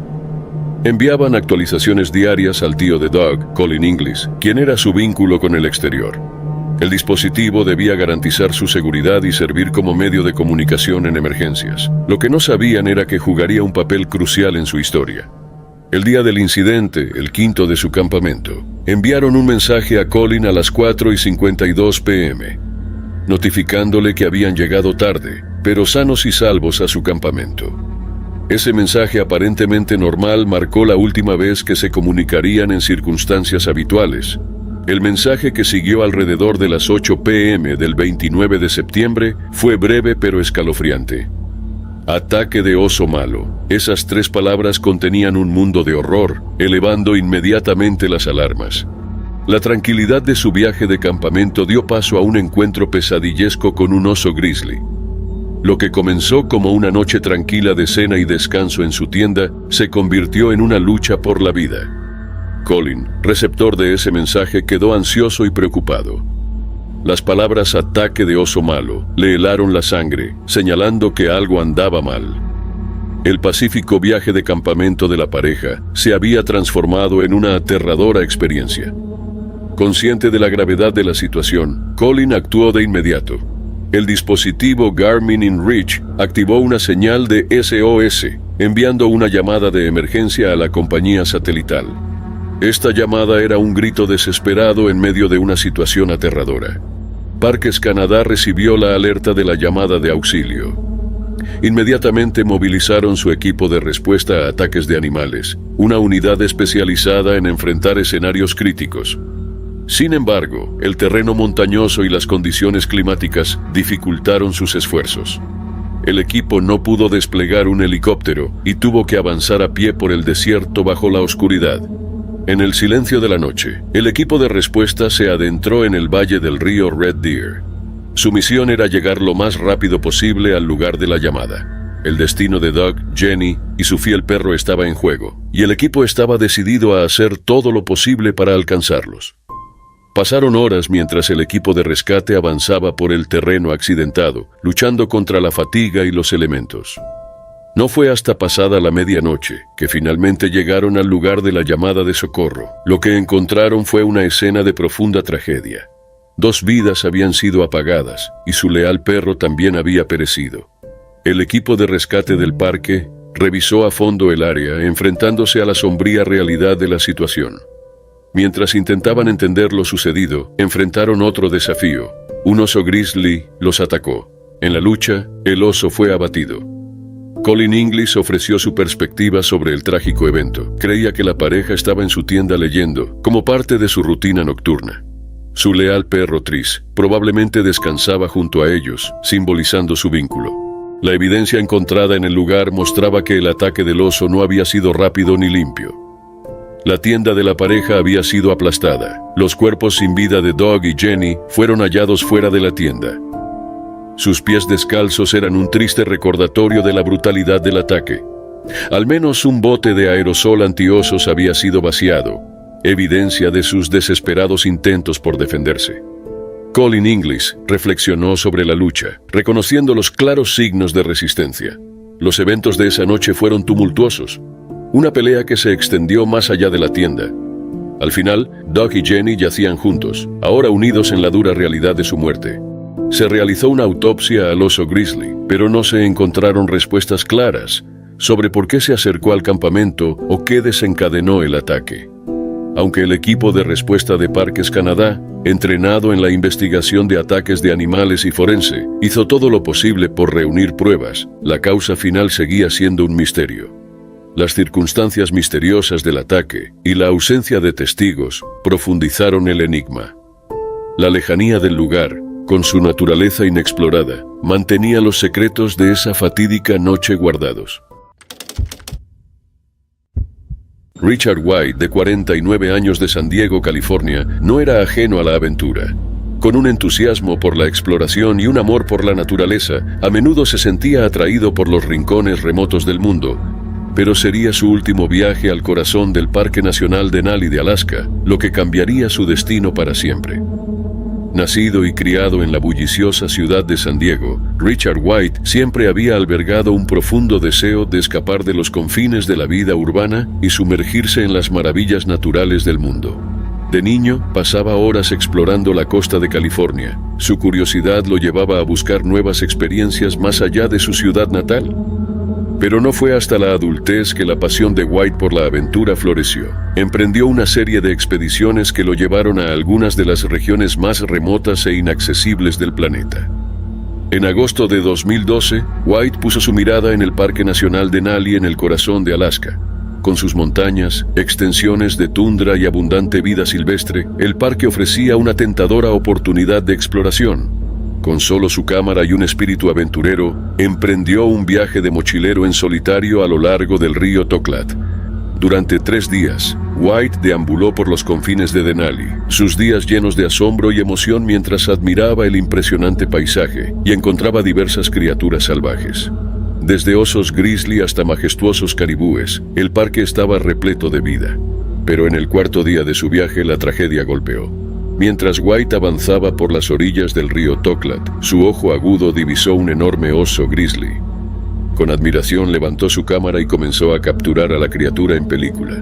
A: Enviaban actualizaciones diarias al tío de Doug, Colin Inglis, quien era su vínculo con el exterior. El dispositivo debía garantizar su seguridad y servir como medio de comunicación en emergencias. Lo que no sabían era que jugaría un papel crucial en su historia. El día del incidente, el quinto de su campamento, enviaron un mensaje a Colin a las 4:52 p.m., notificándole que habían llegado tarde, pero sanos y salvos a su campamento. Ese mensaje aparentemente normal marcó la última vez que se comunicarían en circunstancias habituales. El mensaje que siguió alrededor de las 8 p.m. del 29 de septiembre fue breve pero escalofriante. Ataque de oso malo. Esas 3 palabras contenían un mundo de horror, elevando inmediatamente las alarmas. La tranquilidad de su viaje de campamento dio paso a un encuentro pesadillesco con un oso grizzly. Lo que comenzó como una noche tranquila de cena y descanso en su tienda, se convirtió en una lucha por la vida. Colin, receptor de ese mensaje, quedó ansioso y preocupado. Las palabras ataque de oso malo le helaron la sangre, señalando que algo andaba mal. El pacífico viaje de campamento de la pareja se había transformado en una aterradora experiencia. Consciente de la gravedad de la situación, Colin actuó de inmediato. El dispositivo Garmin InReach activó una señal de SOS, enviando una llamada de emergencia a la compañía satelital. Esta llamada era un grito desesperado en medio de una situación aterradora. Parques Canadá recibió la alerta de la llamada de auxilio. Inmediatamente movilizaron su equipo de respuesta a ataques de animales, una unidad especializada en enfrentar escenarios críticos. Sin embargo, el terreno montañoso y las condiciones climáticas dificultaron sus esfuerzos. El equipo no pudo desplegar un helicóptero y tuvo que avanzar a pie por el desierto bajo la oscuridad. En el silencio de la noche, el equipo de respuesta se adentró en el valle del río Red Deer. Su misión era llegar lo más rápido posible al lugar de la llamada. El destino de Doug, Jenny y su fiel perro estaba en juego, y el equipo estaba decidido a hacer todo lo posible para alcanzarlos. Pasaron horas mientras el equipo de rescate avanzaba por el terreno accidentado, luchando contra la fatiga y los elementos. No fue hasta pasada la medianoche que finalmente llegaron al lugar de la llamada de socorro. Lo que encontraron fue una escena de profunda tragedia. 2 vidas habían sido apagadas y su leal perro también había perecido. El equipo de rescate del parque revisó a fondo el área, enfrentándose a la sombría realidad de la situación. Mientras intentaban entender lo sucedido, enfrentaron otro desafío. Un oso grizzly los atacó. En la lucha, el oso fue abatido. Colin English ofreció su perspectiva sobre el trágico evento. Creía que la pareja estaba en su tienda leyendo, como parte de su rutina nocturna. Su leal perro Tris probablemente descansaba junto a ellos, simbolizando su vínculo. La evidencia encontrada en el lugar mostraba que el ataque del oso no había sido rápido ni limpio. La tienda de la pareja había sido aplastada. Los cuerpos sin vida de Doug y Jenny fueron hallados fuera de la tienda. Sus pies descalzos eran un triste recordatorio de la brutalidad del ataque. Al menos un bote de aerosol antiosos había sido vaciado, evidencia de sus desesperados intentos por defenderse. Colin English reflexionó sobre la lucha, reconociendo los claros signos de resistencia. Los eventos de esa noche fueron tumultuosos, una pelea que se extendió más allá de la tienda. Al final, Doug y Jenny yacían juntos, ahora unidos en la dura realidad de su muerte. Se realizó una autopsia al oso grizzly, pero no se encontraron respuestas claras sobre por qué se acercó al campamento o qué desencadenó el ataque. Aunque el equipo de respuesta de Parques Canadá, entrenado en la investigación de ataques de animales y forense, hizo todo lo posible por reunir pruebas, la causa final seguía siendo un misterio. Las circunstancias misteriosas del ataque y la ausencia de testigos profundizaron el enigma. La lejanía del lugar, con su naturaleza inexplorada, mantenía los secretos de esa fatídica noche guardados. Richard White, de 49 años, de San Diego, California, no era ajeno a la aventura. Con un entusiasmo por la exploración y un amor por la naturaleza, a menudo se sentía atraído por los rincones remotos del mundo, pero sería su último viaje al corazón del Parque Nacional Denali de Alaska lo que cambiaría su destino para siempre. Nacido y criado en la bulliciosa ciudad de San Diego, Richard White siempre había albergado un profundo deseo de escapar de los confines de la vida urbana y sumergirse en las maravillas naturales del mundo. De niño, pasaba horas explorando la costa de California. Su curiosidad lo llevaba a buscar nuevas experiencias más allá de su ciudad natal. Pero no fue hasta la adultez que la pasión de White por la aventura floreció. Emprendió una serie de expediciones que lo llevaron a algunas de las regiones más remotas e inaccesibles del planeta. En agosto de 2012, White puso su mirada en el Parque Nacional Denali en el corazón de Alaska. Con sus montañas, extensiones de tundra y abundante vida silvestre, el parque ofrecía una tentadora oportunidad de exploración. Con solo su cámara y un espíritu aventurero, emprendió un viaje de mochilero en solitario a lo largo del río Toklat. Durante 3 días, White deambuló por los confines de Denali, sus días llenos de asombro y emoción mientras admiraba el impresionante paisaje y encontraba diversas criaturas salvajes. Desde osos grizzly hasta majestuosos caribúes, el parque estaba repleto de vida. Pero en el 4.º día de su viaje, la tragedia golpeó. Mientras White avanzaba por las orillas del río Toklat, su ojo agudo divisó un enorme oso grizzly. Con admiración levantó su cámara y comenzó a capturar a la criatura en película.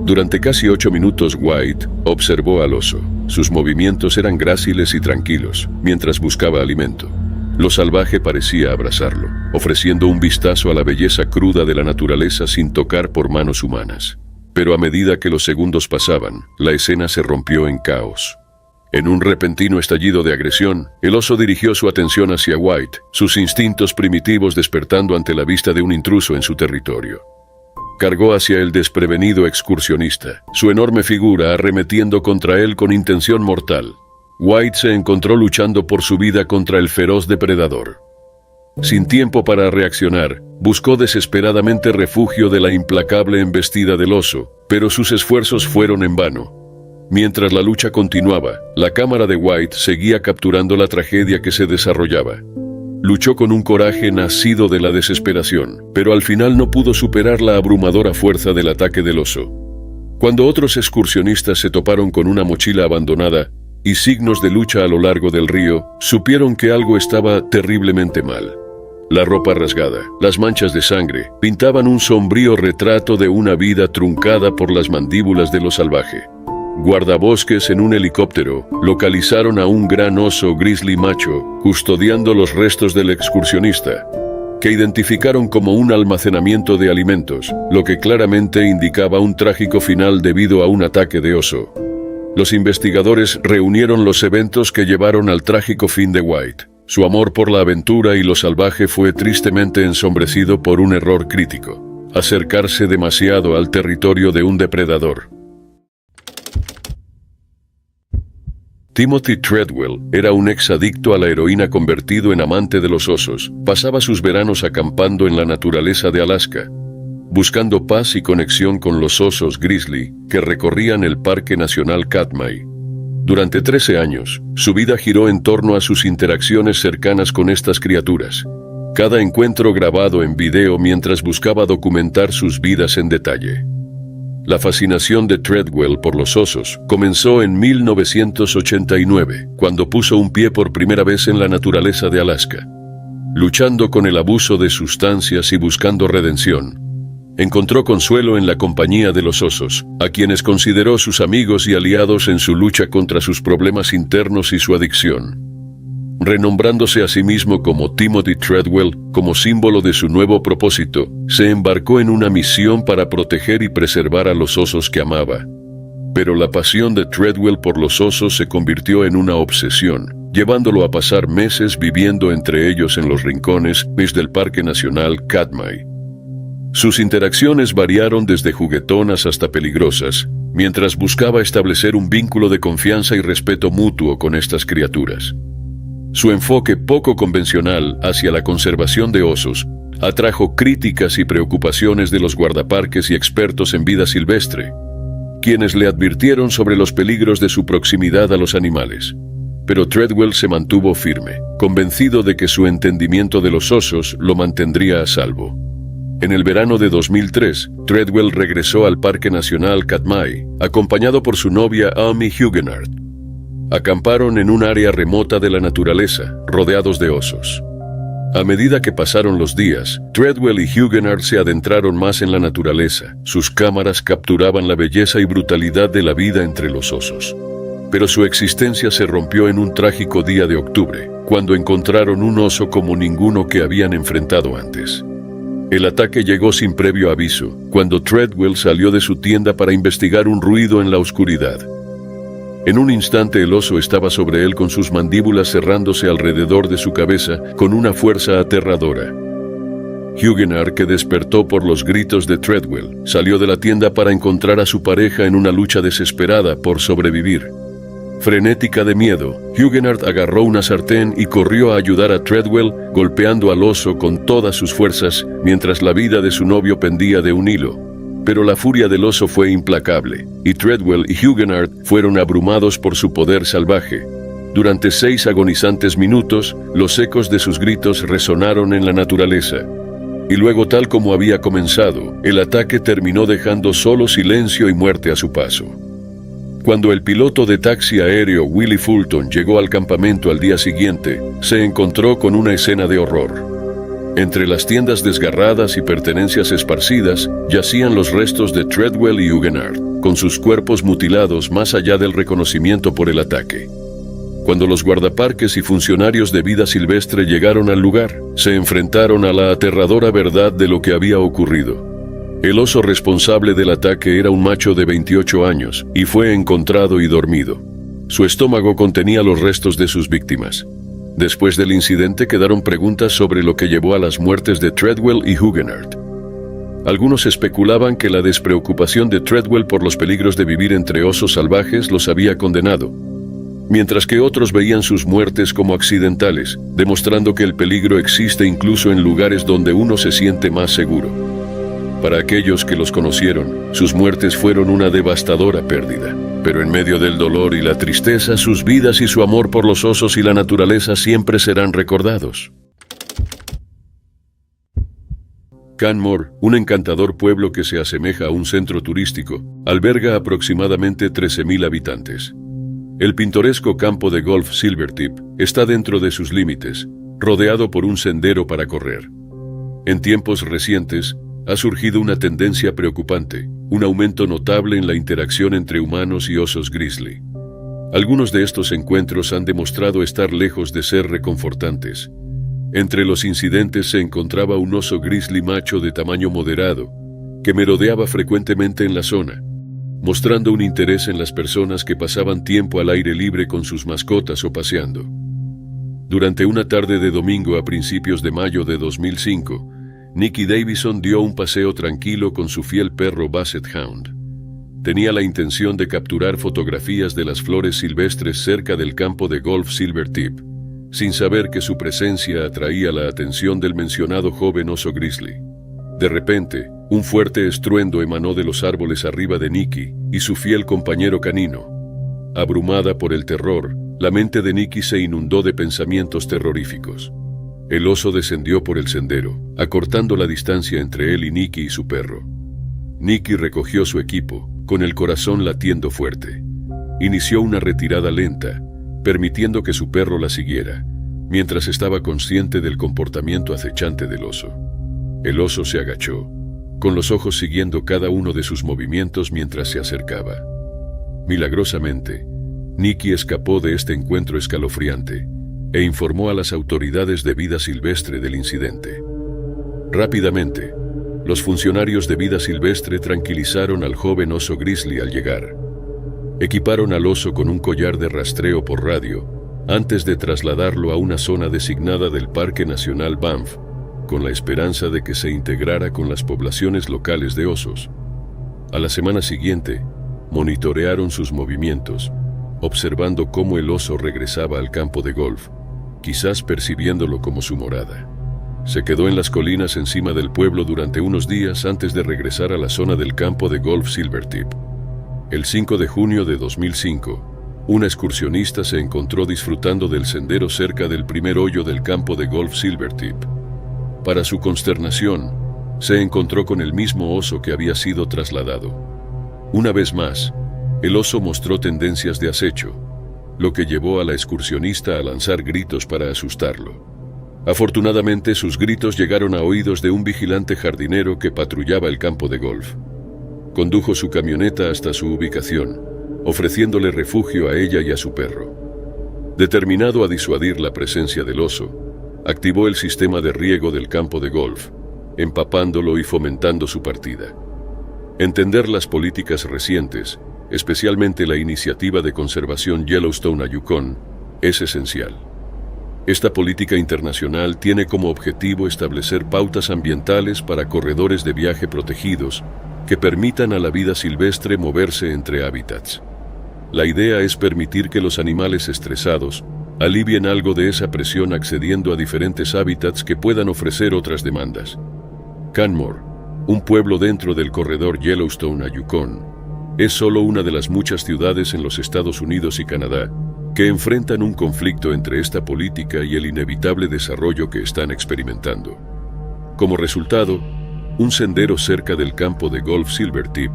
A: Durante casi 8 minutos White observó al oso. Sus movimientos eran gráciles y tranquilos, mientras buscaba alimento. Lo salvaje parecía abrazarlo, ofreciendo un vistazo a la belleza cruda de la naturaleza sin tocar por manos humanas. Pero a medida que los segundos pasaban, la escena se rompió en caos. En un repentino estallido de agresión, el oso dirigió su atención hacia White, sus instintos primitivos despertando ante la vista de un intruso en su territorio. Cargó hacia el desprevenido excursionista, su enorme figura arremetiendo contra él con intención mortal. White se encontró luchando por su vida contra el feroz depredador. Sin tiempo para reaccionar, buscó desesperadamente refugio de la implacable embestida del oso, pero sus esfuerzos fueron en vano. Mientras la lucha continuaba, la cámara de White seguía capturando la tragedia que se desarrollaba. Luchó con un coraje nacido de la desesperación, pero al final no pudo superar la abrumadora fuerza del ataque del oso. Cuando otros excursionistas se toparon con una mochila abandonada y signos de lucha a lo largo del río, supieron que algo estaba terriblemente mal. La ropa rasgada, las manchas de sangre, pintaban un sombrío retrato de una vida truncada por las mandíbulas de lo salvaje. Guardabosques en un helicóptero localizaron a un gran oso grizzly macho custodiando los restos del excursionista, que identificaron como un almacenamiento de alimentos, lo que claramente indicaba un trágico final debido a un ataque de oso. Los investigadores reunieron los eventos que llevaron al trágico fin de White. Su amor por la aventura y lo salvaje fue tristemente ensombrecido por un error crítico: acercarse demasiado al territorio de un depredador. Timothy Treadwell era un exadicto a la heroína convertido en amante de los osos. Pasaba sus veranos acampando en la naturaleza de Alaska, buscando paz y conexión con los osos grizzly que recorrían el Parque Nacional Katmai. Durante 13 años, su vida giró en torno a sus interacciones cercanas con estas criaturas, cada encuentro grabado en video mientras buscaba documentar sus vidas en detalle. La fascinación de Treadwell por los osos comenzó en 1989, cuando puso un pie por primera vez en la naturaleza de Alaska. Luchando con el abuso de sustancias y buscando redención, encontró consuelo en la compañía de los osos, a quienes consideró sus amigos y aliados en su lucha contra sus problemas internos y su adicción. Renombrándose a sí mismo como Timothy Treadwell, como símbolo de su nuevo propósito, se embarcó en una misión para proteger y preservar a los osos que amaba. Pero la pasión de Treadwell por los osos se convirtió en una obsesión, llevándolo a pasar meses viviendo entre ellos en los rincones del Parque Nacional Katmai. Sus interacciones variaron desde juguetonas hasta peligrosas, mientras buscaba establecer un vínculo de confianza y respeto mutuo con estas criaturas. Su enfoque poco convencional hacia la conservación de osos atrajo críticas y preocupaciones de los guardaparques y expertos en vida silvestre, quienes le advirtieron sobre los peligros de su proximidad a los animales. Pero Treadwell se mantuvo firme, convencido de que su entendimiento de los osos lo mantendría a salvo. En el verano de 2003, Treadwell regresó al Parque Nacional Katmai, acompañado por su novia Amy Huguenard. Acamparon en un área remota de la naturaleza, rodeados de osos. A medida que pasaron los días, Treadwell y Huguenard se adentraron más en la naturaleza. Sus cámaras capturaban la belleza y brutalidad de la vida entre los osos. Pero su existencia se rompió en un trágico día de octubre, cuando encontraron un oso como ninguno que habían enfrentado antes. El ataque llegó sin previo aviso, cuando Treadwell salió de su tienda para investigar un ruido en la oscuridad. En un instante el oso estaba sobre él con sus mandíbulas cerrándose alrededor de su cabeza con una fuerza aterradora. Huguenard, que despertó por los gritos de Treadwell, salió de la tienda para encontrar a su pareja en una lucha desesperada por sobrevivir. Frenética de miedo, Huguenard agarró una sartén y corrió a ayudar a Treadwell, golpeando al oso con todas sus fuerzas mientras la vida de su novio pendía de un hilo. Pero la furia del oso fue implacable, y Treadwell y Huguenard fueron abrumados por su poder salvaje. Durante 6 agonizantes minutos, los ecos de sus gritos resonaron en la naturaleza. Y luego, tal como había comenzado, el ataque terminó dejando solo silencio y muerte a su paso. Cuando el piloto de taxi aéreo Willie Fulton llegó al campamento al día siguiente, se encontró con una escena de horror. Entre las tiendas desgarradas y pertenencias esparcidas, yacían los restos de Treadwell y Huguenard, con sus cuerpos mutilados más allá del reconocimiento por el ataque. Cuando los guardaparques y funcionarios de vida silvestre llegaron al lugar, se enfrentaron a la aterradora verdad de lo que había ocurrido. El oso responsable del ataque era un macho de 28 años y fue encontrado y dormido. Su estómago contenía los restos de sus víctimas. Después del incidente quedaron preguntas sobre lo que llevó a las muertes de Treadwell y Huguenard. Algunos especulaban que la despreocupación de Treadwell por los peligros de vivir entre osos salvajes los había condenado, mientras que otros veían sus muertes como accidentales, demostrando que el peligro existe incluso en lugares donde uno se siente más seguro. Para aquellos que los conocieron, sus muertes fueron una devastadora pérdida. Pero en medio del dolor y la tristeza, sus vidas y su amor por los osos y la naturaleza siempre serán recordados. Canmore, un encantador pueblo que se asemeja a un centro turístico, alberga aproximadamente 13.000 habitantes. El pintoresco campo de golf Silvertip está dentro de sus límites, rodeado por un sendero para correr. En tiempos recientes, ha surgido una tendencia preocupante, un aumento notable en la interacción entre humanos y osos grizzly. Algunos de estos encuentros han demostrado estar lejos de ser reconfortantes. Entre los incidentes se encontraba un oso grizzly macho de tamaño moderado, que merodeaba frecuentemente en la zona, mostrando un interés en las personas que pasaban tiempo al aire libre con sus mascotas o paseando. Durante una tarde de domingo a principios de mayo de 2005, Nikki Davison dio un paseo tranquilo con su fiel perro Basset Hound. Tenía la intención de capturar fotografías de las flores silvestres cerca del campo de golf Silvertip, sin saber que su presencia atraía la atención del mencionado joven oso grizzly. De repente, un fuerte estruendo emanó de los árboles arriba de Nikki y su fiel compañero canino. Abrumada por el terror, la mente de Nikki se inundó de pensamientos terroríficos. El oso descendió por el sendero, acortando la distancia entre él y Nikki y su perro. Nikki recogió su equipo, con el corazón latiendo fuerte. Inició una retirada lenta, permitiendo que su perro la siguiera, mientras estaba consciente del comportamiento acechante del oso. El oso se agachó, con los ojos siguiendo cada uno de sus movimientos mientras se acercaba. Milagrosamente, Nikki escapó de este encuentro escalofriante e informó a las autoridades de vida silvestre del incidente. Rápidamente, los funcionarios de vida silvestre tranquilizaron al joven oso grizzly al llegar. Equiparon al oso con un collar de rastreo por radio antes de trasladarlo a una zona designada del Parque Nacional Banff, con la esperanza de que se integrara con las poblaciones locales de osos. A la semana siguiente, monitorearon sus movimientos, observando cómo el oso regresaba al campo de golf, quizás percibiéndolo como su morada. Se quedó en las colinas encima del pueblo durante unos días antes de regresar a la zona del campo de golf Silvertip. El 5 de junio de 2005, una excursionista se encontró disfrutando del sendero cerca del primer hoyo del campo de golf Silvertip. Para su consternación, se encontró con el mismo oso que había sido trasladado. Una vez más, el oso mostró tendencias de acecho, lo que llevó a la excursionista a lanzar gritos para asustarlo. Afortunadamente, sus gritos llegaron a oídos de un vigilante jardinero que patrullaba el campo de golf. Condujo su camioneta hasta su ubicación, ofreciéndole refugio a ella y a su perro. Determinado a disuadir la presencia del oso, activó el sistema de riego del campo de golf, empapándolo y fomentando su partida. Entender las políticas recientes, especialmente la iniciativa de conservación Yellowstone a Yukon, es esencial. Esta política internacional tiene como objetivo establecer pautas ambientales para corredores de viaje protegidos que permitan a la vida silvestre moverse entre hábitats. La idea es permitir que los animales estresados alivien algo de esa presión accediendo a diferentes hábitats que puedan ofrecer otras demandas. Canmore, un pueblo dentro del corredor Yellowstone a Yukon, es solo una de las muchas ciudades en los Estados Unidos y Canadá que enfrentan un conflicto entre esta política y el inevitable desarrollo que están experimentando. Como resultado, un sendero cerca del campo de golf Silvertip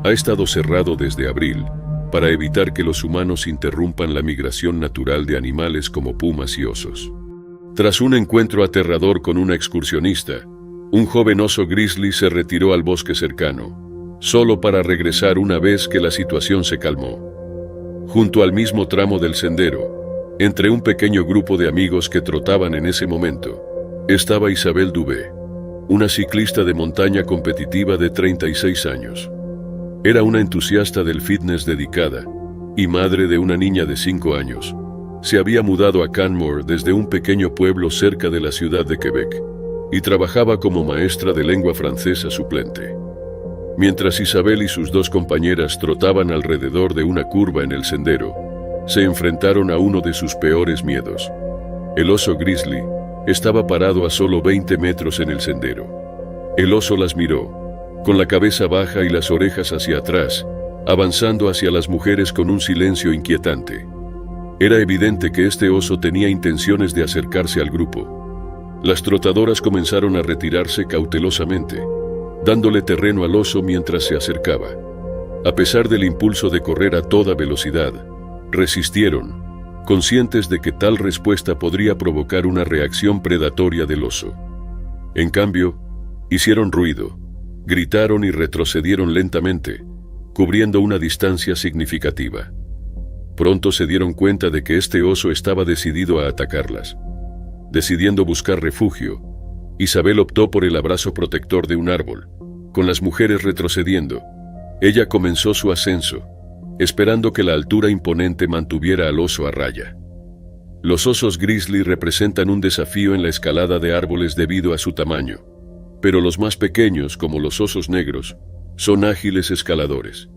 A: ha estado cerrado desde abril para evitar que los humanos interrumpan la migración natural de animales como pumas y osos. Tras un encuentro aterrador con una excursionista, un joven oso grizzly se retiró al bosque cercano, solo para regresar una vez que la situación se calmó. Junto al mismo tramo del sendero, entre un pequeño grupo de amigos que trotaban en ese momento, estaba Isabel Dubé, una ciclista de montaña competitiva de 36 años. Era una entusiasta del fitness dedicada y madre de una niña de 5 años. Se había mudado a Canmore desde un pequeño pueblo cerca de la ciudad de Quebec y trabajaba como maestra de lengua francesa suplente. Mientras Isabel y sus dos compañeras trotaban alrededor de una curva en el sendero, se enfrentaron a uno de sus peores miedos. El oso grizzly estaba parado a solo 20 metros en el sendero. El oso las miró, con la cabeza baja y las orejas hacia atrás, avanzando hacia las mujeres con un silencio inquietante. Era evidente que este oso tenía intenciones de acercarse al grupo. Las trotadoras comenzaron a retirarse cautelosamente, dándole terreno al oso mientras se acercaba. A pesar del impulso de correr a toda velocidad, resistieron, conscientes de que tal respuesta podría provocar una reacción predatoria del oso. En cambio, hicieron ruido, gritaron y retrocedieron lentamente, cubriendo una distancia significativa. Pronto se dieron cuenta de que este oso estaba decidido a atacarlas. Decidiendo buscar refugio, Isabel optó por el abrazo protector de un árbol. Con las mujeres retrocediendo, ella comenzó su ascenso, esperando que la altura imponente mantuviera al oso a raya. Los osos grizzly representan un desafío en la escalada de árboles debido a su tamaño, pero los más pequeños, como los osos negros, son ágiles escaladores.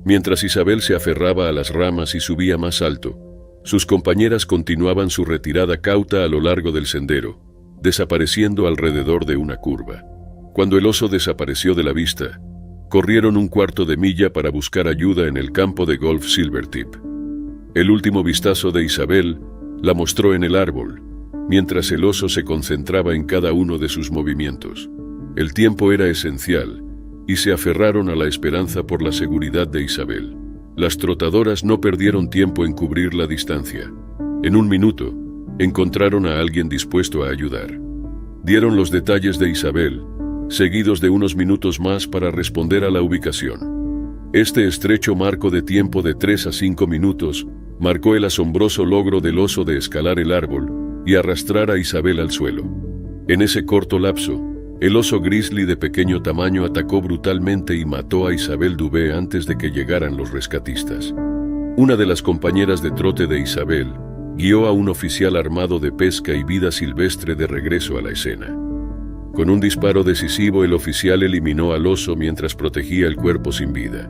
A: Mientras Isabel se aferraba a las ramas y subía más alto, sus compañeras continuaban su retirada cauta a lo largo del sendero, desapareciendo alrededor de una curva. Cuando el oso desapareció de la vista, corrieron un cuarto de milla para buscar ayuda en el campo de golf Silvertip. El último vistazo de Isabel la mostró en el árbol, mientras el oso se concentraba en cada uno de sus movimientos. El tiempo era esencial, y se aferraron a la esperanza por la seguridad de Isabel. Las trotadoras no perdieron tiempo en cubrir la distancia. En un minuto, encontraron a alguien dispuesto a ayudar. Dieron los detalles de Isabel, seguidos de unos minutos más para responder a la ubicación. Este estrecho marco de tiempo de 3 a 5 minutos marcó el asombroso logro del oso de escalar el árbol y arrastrar a Isabel al suelo. En ese corto lapso, el oso grizzly de pequeño tamaño atacó brutalmente y mató a Isabel Dubé antes de que llegaran los rescatistas. Una de las compañeras de trote de Isabel guió a un oficial armado de pesca y vida silvestre de regreso a la escena. Con un disparo decisivo, el oficial eliminó al oso mientras protegía el cuerpo sin vida.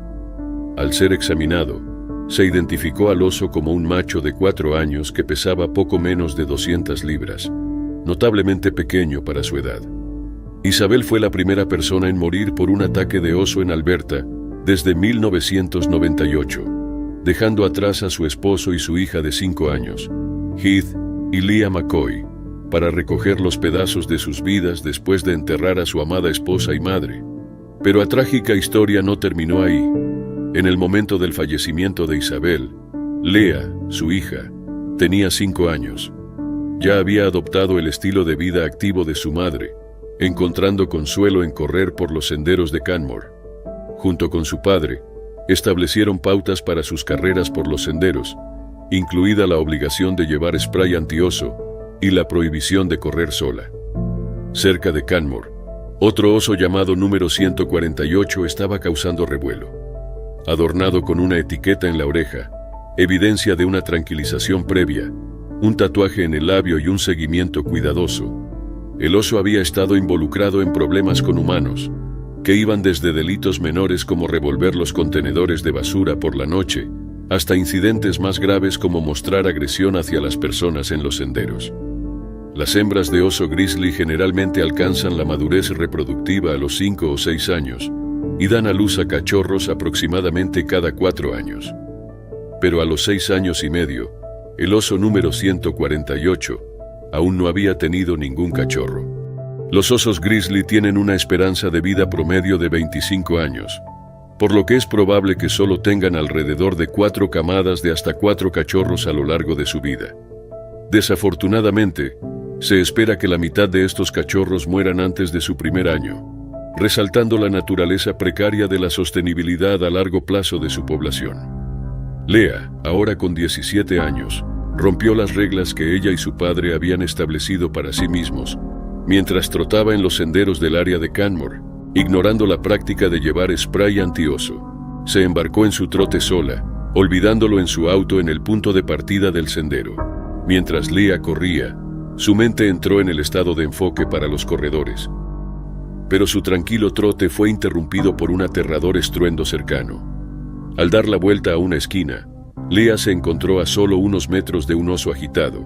A: Al ser examinado, se identificó al oso como un macho de 4 años que pesaba poco menos de 200 libras, notablemente pequeño para su edad. Isabel fue la primera persona en morir por un ataque de oso en Alberta desde 1998, dejando atrás a su esposo y su hija de 5 años, Heath y Leah McCoy, para recoger los pedazos de sus vidas después de enterrar a su amada esposa y madre. Pero la trágica historia no terminó ahí. En el momento del fallecimiento de Isabel, Leah, su hija, tenía 5 años. Ya había adoptado el estilo de vida activo de su madre, encontrando consuelo en correr por los senderos de Canmore. Junto con su padre, establecieron pautas para sus carreras por los senderos, incluida la obligación de llevar spray antioso y la prohibición de correr sola. Cerca de Canmore, otro oso llamado número 148 estaba causando revuelo. Adornado con una etiqueta en la oreja, evidencia de una tranquilización previa, un tatuaje en el labio y un seguimiento cuidadoso, el oso había estado involucrado en problemas con humanos, que iban desde delitos menores como revolver los contenedores de basura por la noche, hasta incidentes más graves como mostrar agresión hacia las personas en los senderos. Las hembras de oso grizzly generalmente alcanzan la madurez reproductiva a los 5 o 6 años y dan a luz a cachorros aproximadamente cada 4 años. Pero a los 6 años y medio, el oso número 148 aún no había tenido ningún cachorro. Los osos grizzly tienen una esperanza de vida promedio de 25 años, por lo que es probable que solo tengan alrededor de 4 camadas de hasta 4 cachorros a lo largo de su vida. Desafortunadamente, se espera que la mitad de estos cachorros mueran antes de su primer año, resaltando la naturaleza precaria de la sostenibilidad a largo plazo de su población. Leah, ahora con 17 años, rompió las reglas que ella y su padre habían establecido para sí mismos, mientras trotaba en los senderos del área de Canmore, ignorando la práctica de llevar spray antioso. Se embarcó en su trote sola, olvidándolo en su auto en el punto de partida del sendero. Mientras Leah corría, su mente entró en el estado de enfoque para los corredores. Pero su tranquilo trote fue interrumpido por un aterrador estruendo cercano. Al dar la vuelta a una esquina, Leah se encontró a solo unos metros de un oso agitado,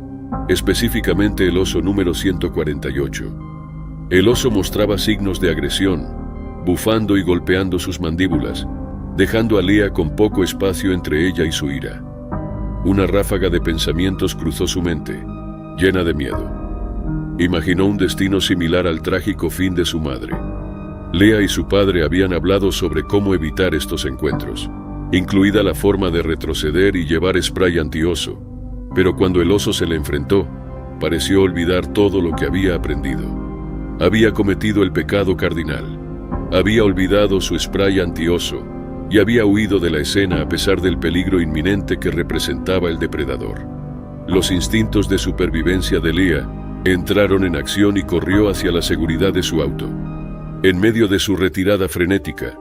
A: específicamente el oso número 148. El oso mostraba signos de agresión, bufando y golpeando sus mandíbulas, dejando a Leah con poco espacio entre ella y su ira. Una ráfaga de pensamientos cruzó su mente, llena de miedo. Imaginó un destino similar al trágico fin de su madre. Leah y su padre habían hablado sobre cómo evitar estos encuentros, incluida la forma de retroceder y llevar spray antioso, pero cuando el oso se le enfrentó, pareció olvidar todo lo que había aprendido. Había cometido el pecado cardinal. Había olvidado su spray antioso y había huido de la escena a pesar del peligro inminente que representaba el depredador. Los instintos de supervivencia de Leah entraron en acción y corrió hacia la seguridad de su auto. En medio de su retirada frenética,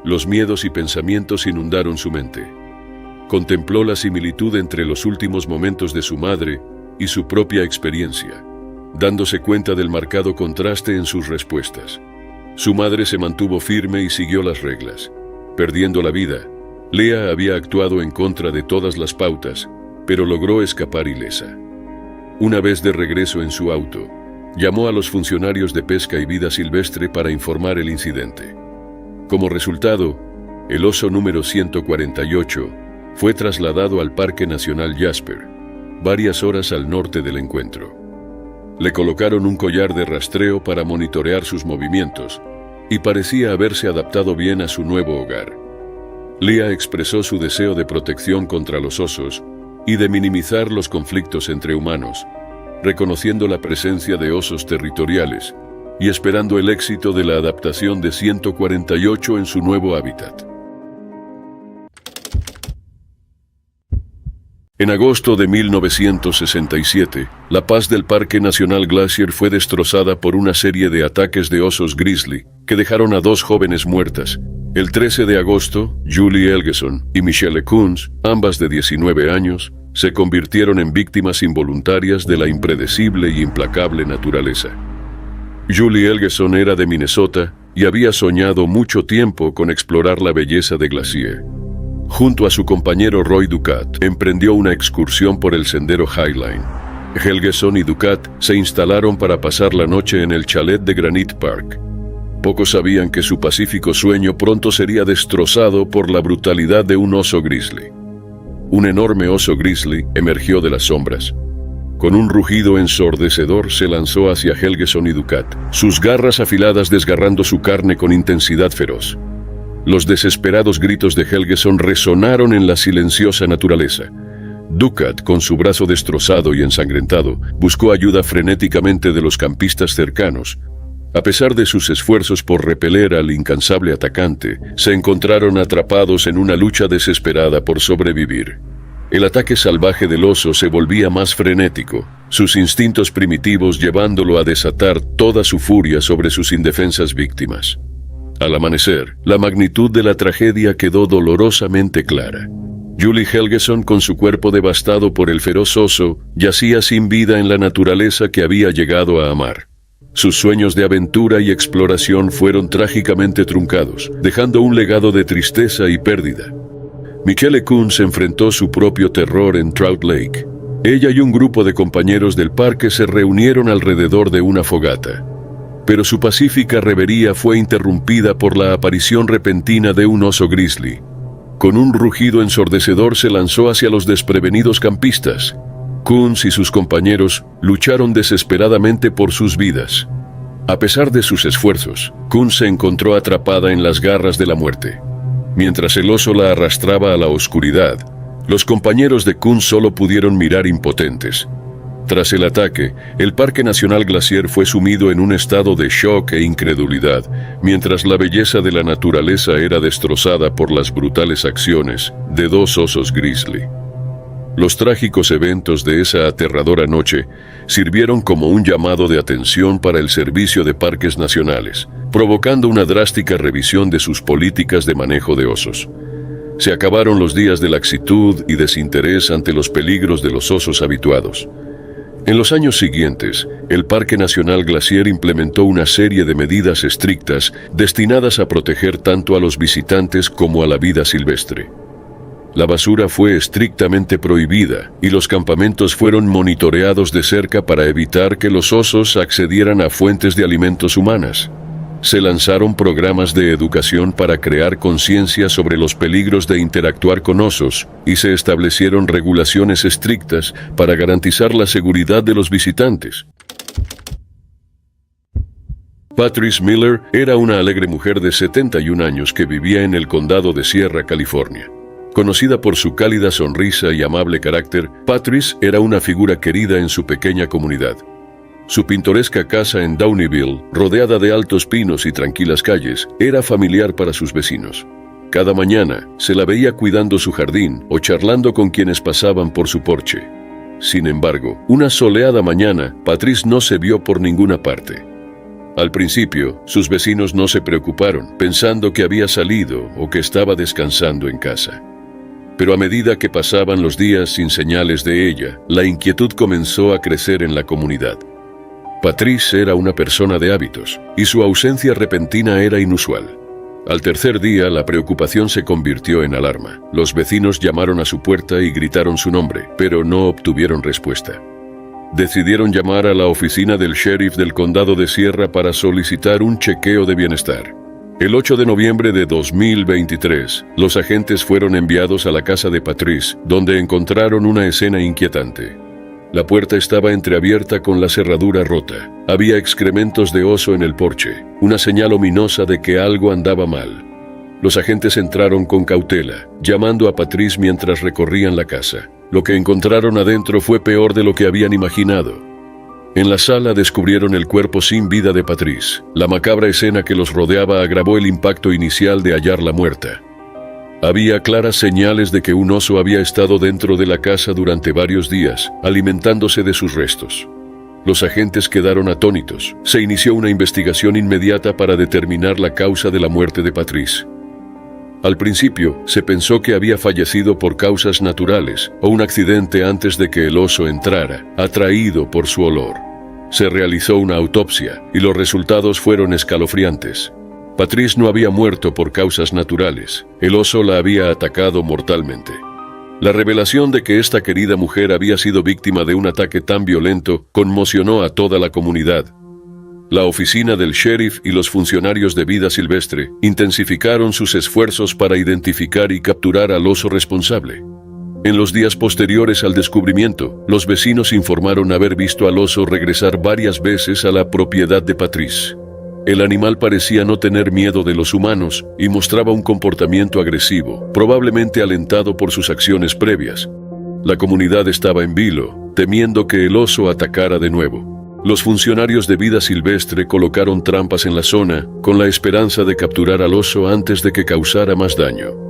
A: los miedos y pensamientos inundaron su mente. Contempló la similitud entre los últimos momentos de su madre y su propia experiencia, dándose cuenta del marcado contraste en sus respuestas. Su madre se mantuvo firme y siguió las reglas. Perdiendo la vida, Leah había actuado en contra de todas las pautas, pero logró escapar ilesa. Una vez de regreso en su auto, llamó a los funcionarios de pesca y vida silvestre para informar el incidente. Como resultado, el oso número 148 fue trasladado al Parque Nacional Jasper, varias horas al norte del encuentro. Le colocaron un collar de rastreo para monitorear sus movimientos y parecía haberse adaptado bien a su nuevo hogar. Leah expresó su deseo de protección contra los osos y de minimizar los conflictos entre humanos, reconociendo la presencia de osos territoriales y esperando el éxito de la adaptación de 148 en su nuevo hábitat. En agosto de 1967, la paz del Parque Nacional Glacier fue destrozada por una serie de ataques de osos grizzly que dejaron a 2 jóvenes muertas. El 13 de agosto, Julie Helgeson y Michelle Coons, ambas de 19 años, se convirtieron en víctimas involuntarias de la impredecible y implacable naturaleza. Julie Helgeson era de Minnesota y había soñado mucho tiempo con explorar la belleza de Glacier. Junto a su compañero Roy Ducat, emprendió una excursión por el sendero Highline. Helgeson y Ducat se instalaron para pasar la noche en el chalet de Granite Park. Pocos sabían que su pacífico sueño pronto sería destrozado por la brutalidad de un oso grizzly. Un enorme oso grizzly emergió de las sombras. Con un rugido ensordecedor se lanzó hacia Helgeson y Ducat, sus garras afiladas desgarrando su carne con intensidad feroz. Los desesperados gritos de Helgeson resonaron en la silenciosa naturaleza. Ducat, con su brazo destrozado y ensangrentado, buscó ayuda frenéticamente de los campistas cercanos. A pesar de sus esfuerzos por repeler al incansable atacante, se encontraron atrapados en una lucha desesperada por sobrevivir. El ataque salvaje del oso se volvía más frenético, sus instintos primitivos llevándolo a desatar toda su furia sobre sus indefensas víctimas. Al amanecer, la magnitud de la tragedia quedó dolorosamente clara. Julie Helgeson, con su cuerpo devastado por el feroz oso, yacía sin vida en la naturaleza que había llegado a amar. Sus sueños de aventura y exploración fueron trágicamente truncados, dejando un legado de tristeza y pérdida. Michelle Coons enfrentó su propio terror en Trout Lake. Ella y un grupo de compañeros del parque se reunieron alrededor de una fogata. Pero su pacífica revería fue interrumpida por la aparición repentina de un oso grizzly. Con un rugido ensordecedor se lanzó hacia los desprevenidos campistas. Coons y sus compañeros lucharon desesperadamente por sus vidas. A pesar de sus esfuerzos, Coons se encontró atrapada en las garras de la muerte. Mientras el oso la arrastraba a la oscuridad, los compañeros de Coons solo pudieron mirar impotentes. Tras el ataque, el Parque Nacional Glacier fue sumido en un estado de shock e incredulidad, mientras la belleza de la naturaleza era destrozada por las brutales acciones de 2 osos grizzly. Los trágicos eventos de esa aterradora noche sirvieron como un llamado de atención para el Servicio de Parques Nacionales, provocando una drástica revisión de sus políticas de manejo de osos. Se acabaron los días de laxitud y desinterés ante los peligros de los osos habituados. En los años siguientes, el Parque Nacional Glacier implementó una serie de medidas estrictas destinadas a proteger tanto a los visitantes como a la vida silvestre. La basura fue estrictamente prohibida y los campamentos fueron monitoreados de cerca para evitar que los osos accedieran a fuentes de alimentos humanas. Se lanzaron programas de educación para crear conciencia sobre los peligros de interactuar con osos y se establecieron regulaciones estrictas para garantizar la seguridad de los visitantes. Patrice Miller era una alegre mujer de 71 años que vivía en el condado de Sierra, California. Conocida por su cálida sonrisa y amable carácter, Patrice era una figura querida en su pequeña comunidad. Su pintoresca casa en Downieville, rodeada de altos pinos y tranquilas calles, era familiar para sus vecinos. Cada mañana se la veía cuidando su jardín o charlando con quienes pasaban por su porche. Sin embargo, una soleada mañana, Patrice no se vio por ninguna parte. Al principio, sus vecinos no se preocuparon, pensando que había salido o que estaba descansando en casa. Pero a medida que pasaban los días sin señales de ella, la inquietud comenzó a crecer en la comunidad. Patrice era una persona de hábitos, y su ausencia repentina era inusual. Al tercer día, la preocupación se convirtió en alarma. Los vecinos llamaron a su puerta y gritaron su nombre, pero no obtuvieron respuesta. Decidieron llamar a la oficina del sheriff del condado de Sierra para solicitar un chequeo de bienestar. El 8 de noviembre de 2023, los agentes fueron enviados a la casa de Patrice, donde encontraron una escena inquietante. La puerta estaba entreabierta con la cerradura rota. Había excrementos de oso en el porche, una señal ominosa de que algo andaba mal. Los agentes entraron con cautela, llamando a Patrice mientras recorrían la casa. Lo que encontraron adentro fue peor de lo que habían imaginado. En la sala descubrieron el cuerpo sin vida de Patrice. La macabra escena que los rodeaba agravó el impacto inicial de hallarla muerta. Había claras señales de que un oso había estado dentro de la casa durante varios días, alimentándose de sus restos. Los agentes quedaron atónitos. Se inició una investigación inmediata para determinar la causa de la muerte de Patrice. Al principio, se pensó que había fallecido por causas naturales o un accidente antes de que el oso entrara, atraído por su olor. Se realizó una autopsia y los resultados fueron escalofriantes. Patrice no había muerto por causas naturales. El oso la había atacado mortalmente. La revelación de que esta querida mujer había sido víctima de un ataque tan violento conmocionó a toda la comunidad. La oficina del sheriff y los funcionarios de vida silvestre intensificaron sus esfuerzos para identificar y capturar al oso responsable. En los días posteriores al descubrimiento, los vecinos informaron haber visto al oso regresar varias veces a la propiedad de Patrice. El animal parecía no tener miedo de los humanos y mostraba un comportamiento agresivo, probablemente alentado por sus acciones previas. La comunidad estaba en vilo, temiendo que el oso atacara de nuevo. Los funcionarios de vida silvestre colocaron trampas en la zona con la esperanza de capturar al oso antes de que causara más daño.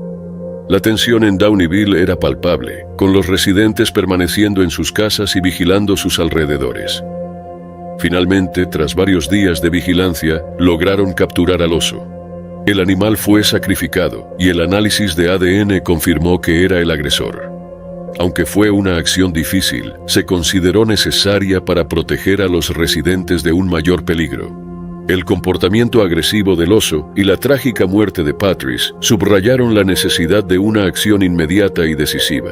A: La tensión en Downieville era palpable, con los residentes permaneciendo en sus casas y vigilando sus alrededores. Finalmente, tras varios días de vigilancia, lograron capturar al oso. El animal fue sacrificado y el análisis de ADN confirmó que era el agresor. Aunque fue una acción difícil, se consideró necesaria para proteger a los residentes de un mayor peligro. El comportamiento agresivo del oso y la trágica muerte de Patrice subrayaron la necesidad de una acción inmediata y decisiva.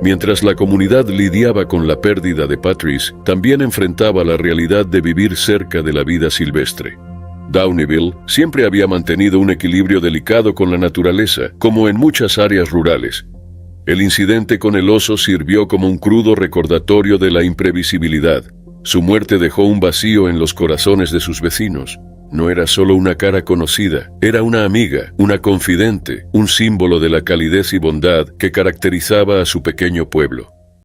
A: Mientras la comunidad lidiaba con la pérdida de Patrice, también enfrentaba la realidad de vivir cerca de la vida silvestre. Downieville siempre había mantenido un equilibrio delicado con la naturaleza, como en muchas áreas rurales. El incidente con el oso sirvió como un crudo recordatorio de la imprevisibilidad. Su muerte dejó un vacío en los corazones de sus vecinos. No era solo una cara conocida, era una amiga, una confidente, un símbolo de la calidez y bondad que caracterizaba a su pequeño pueblo.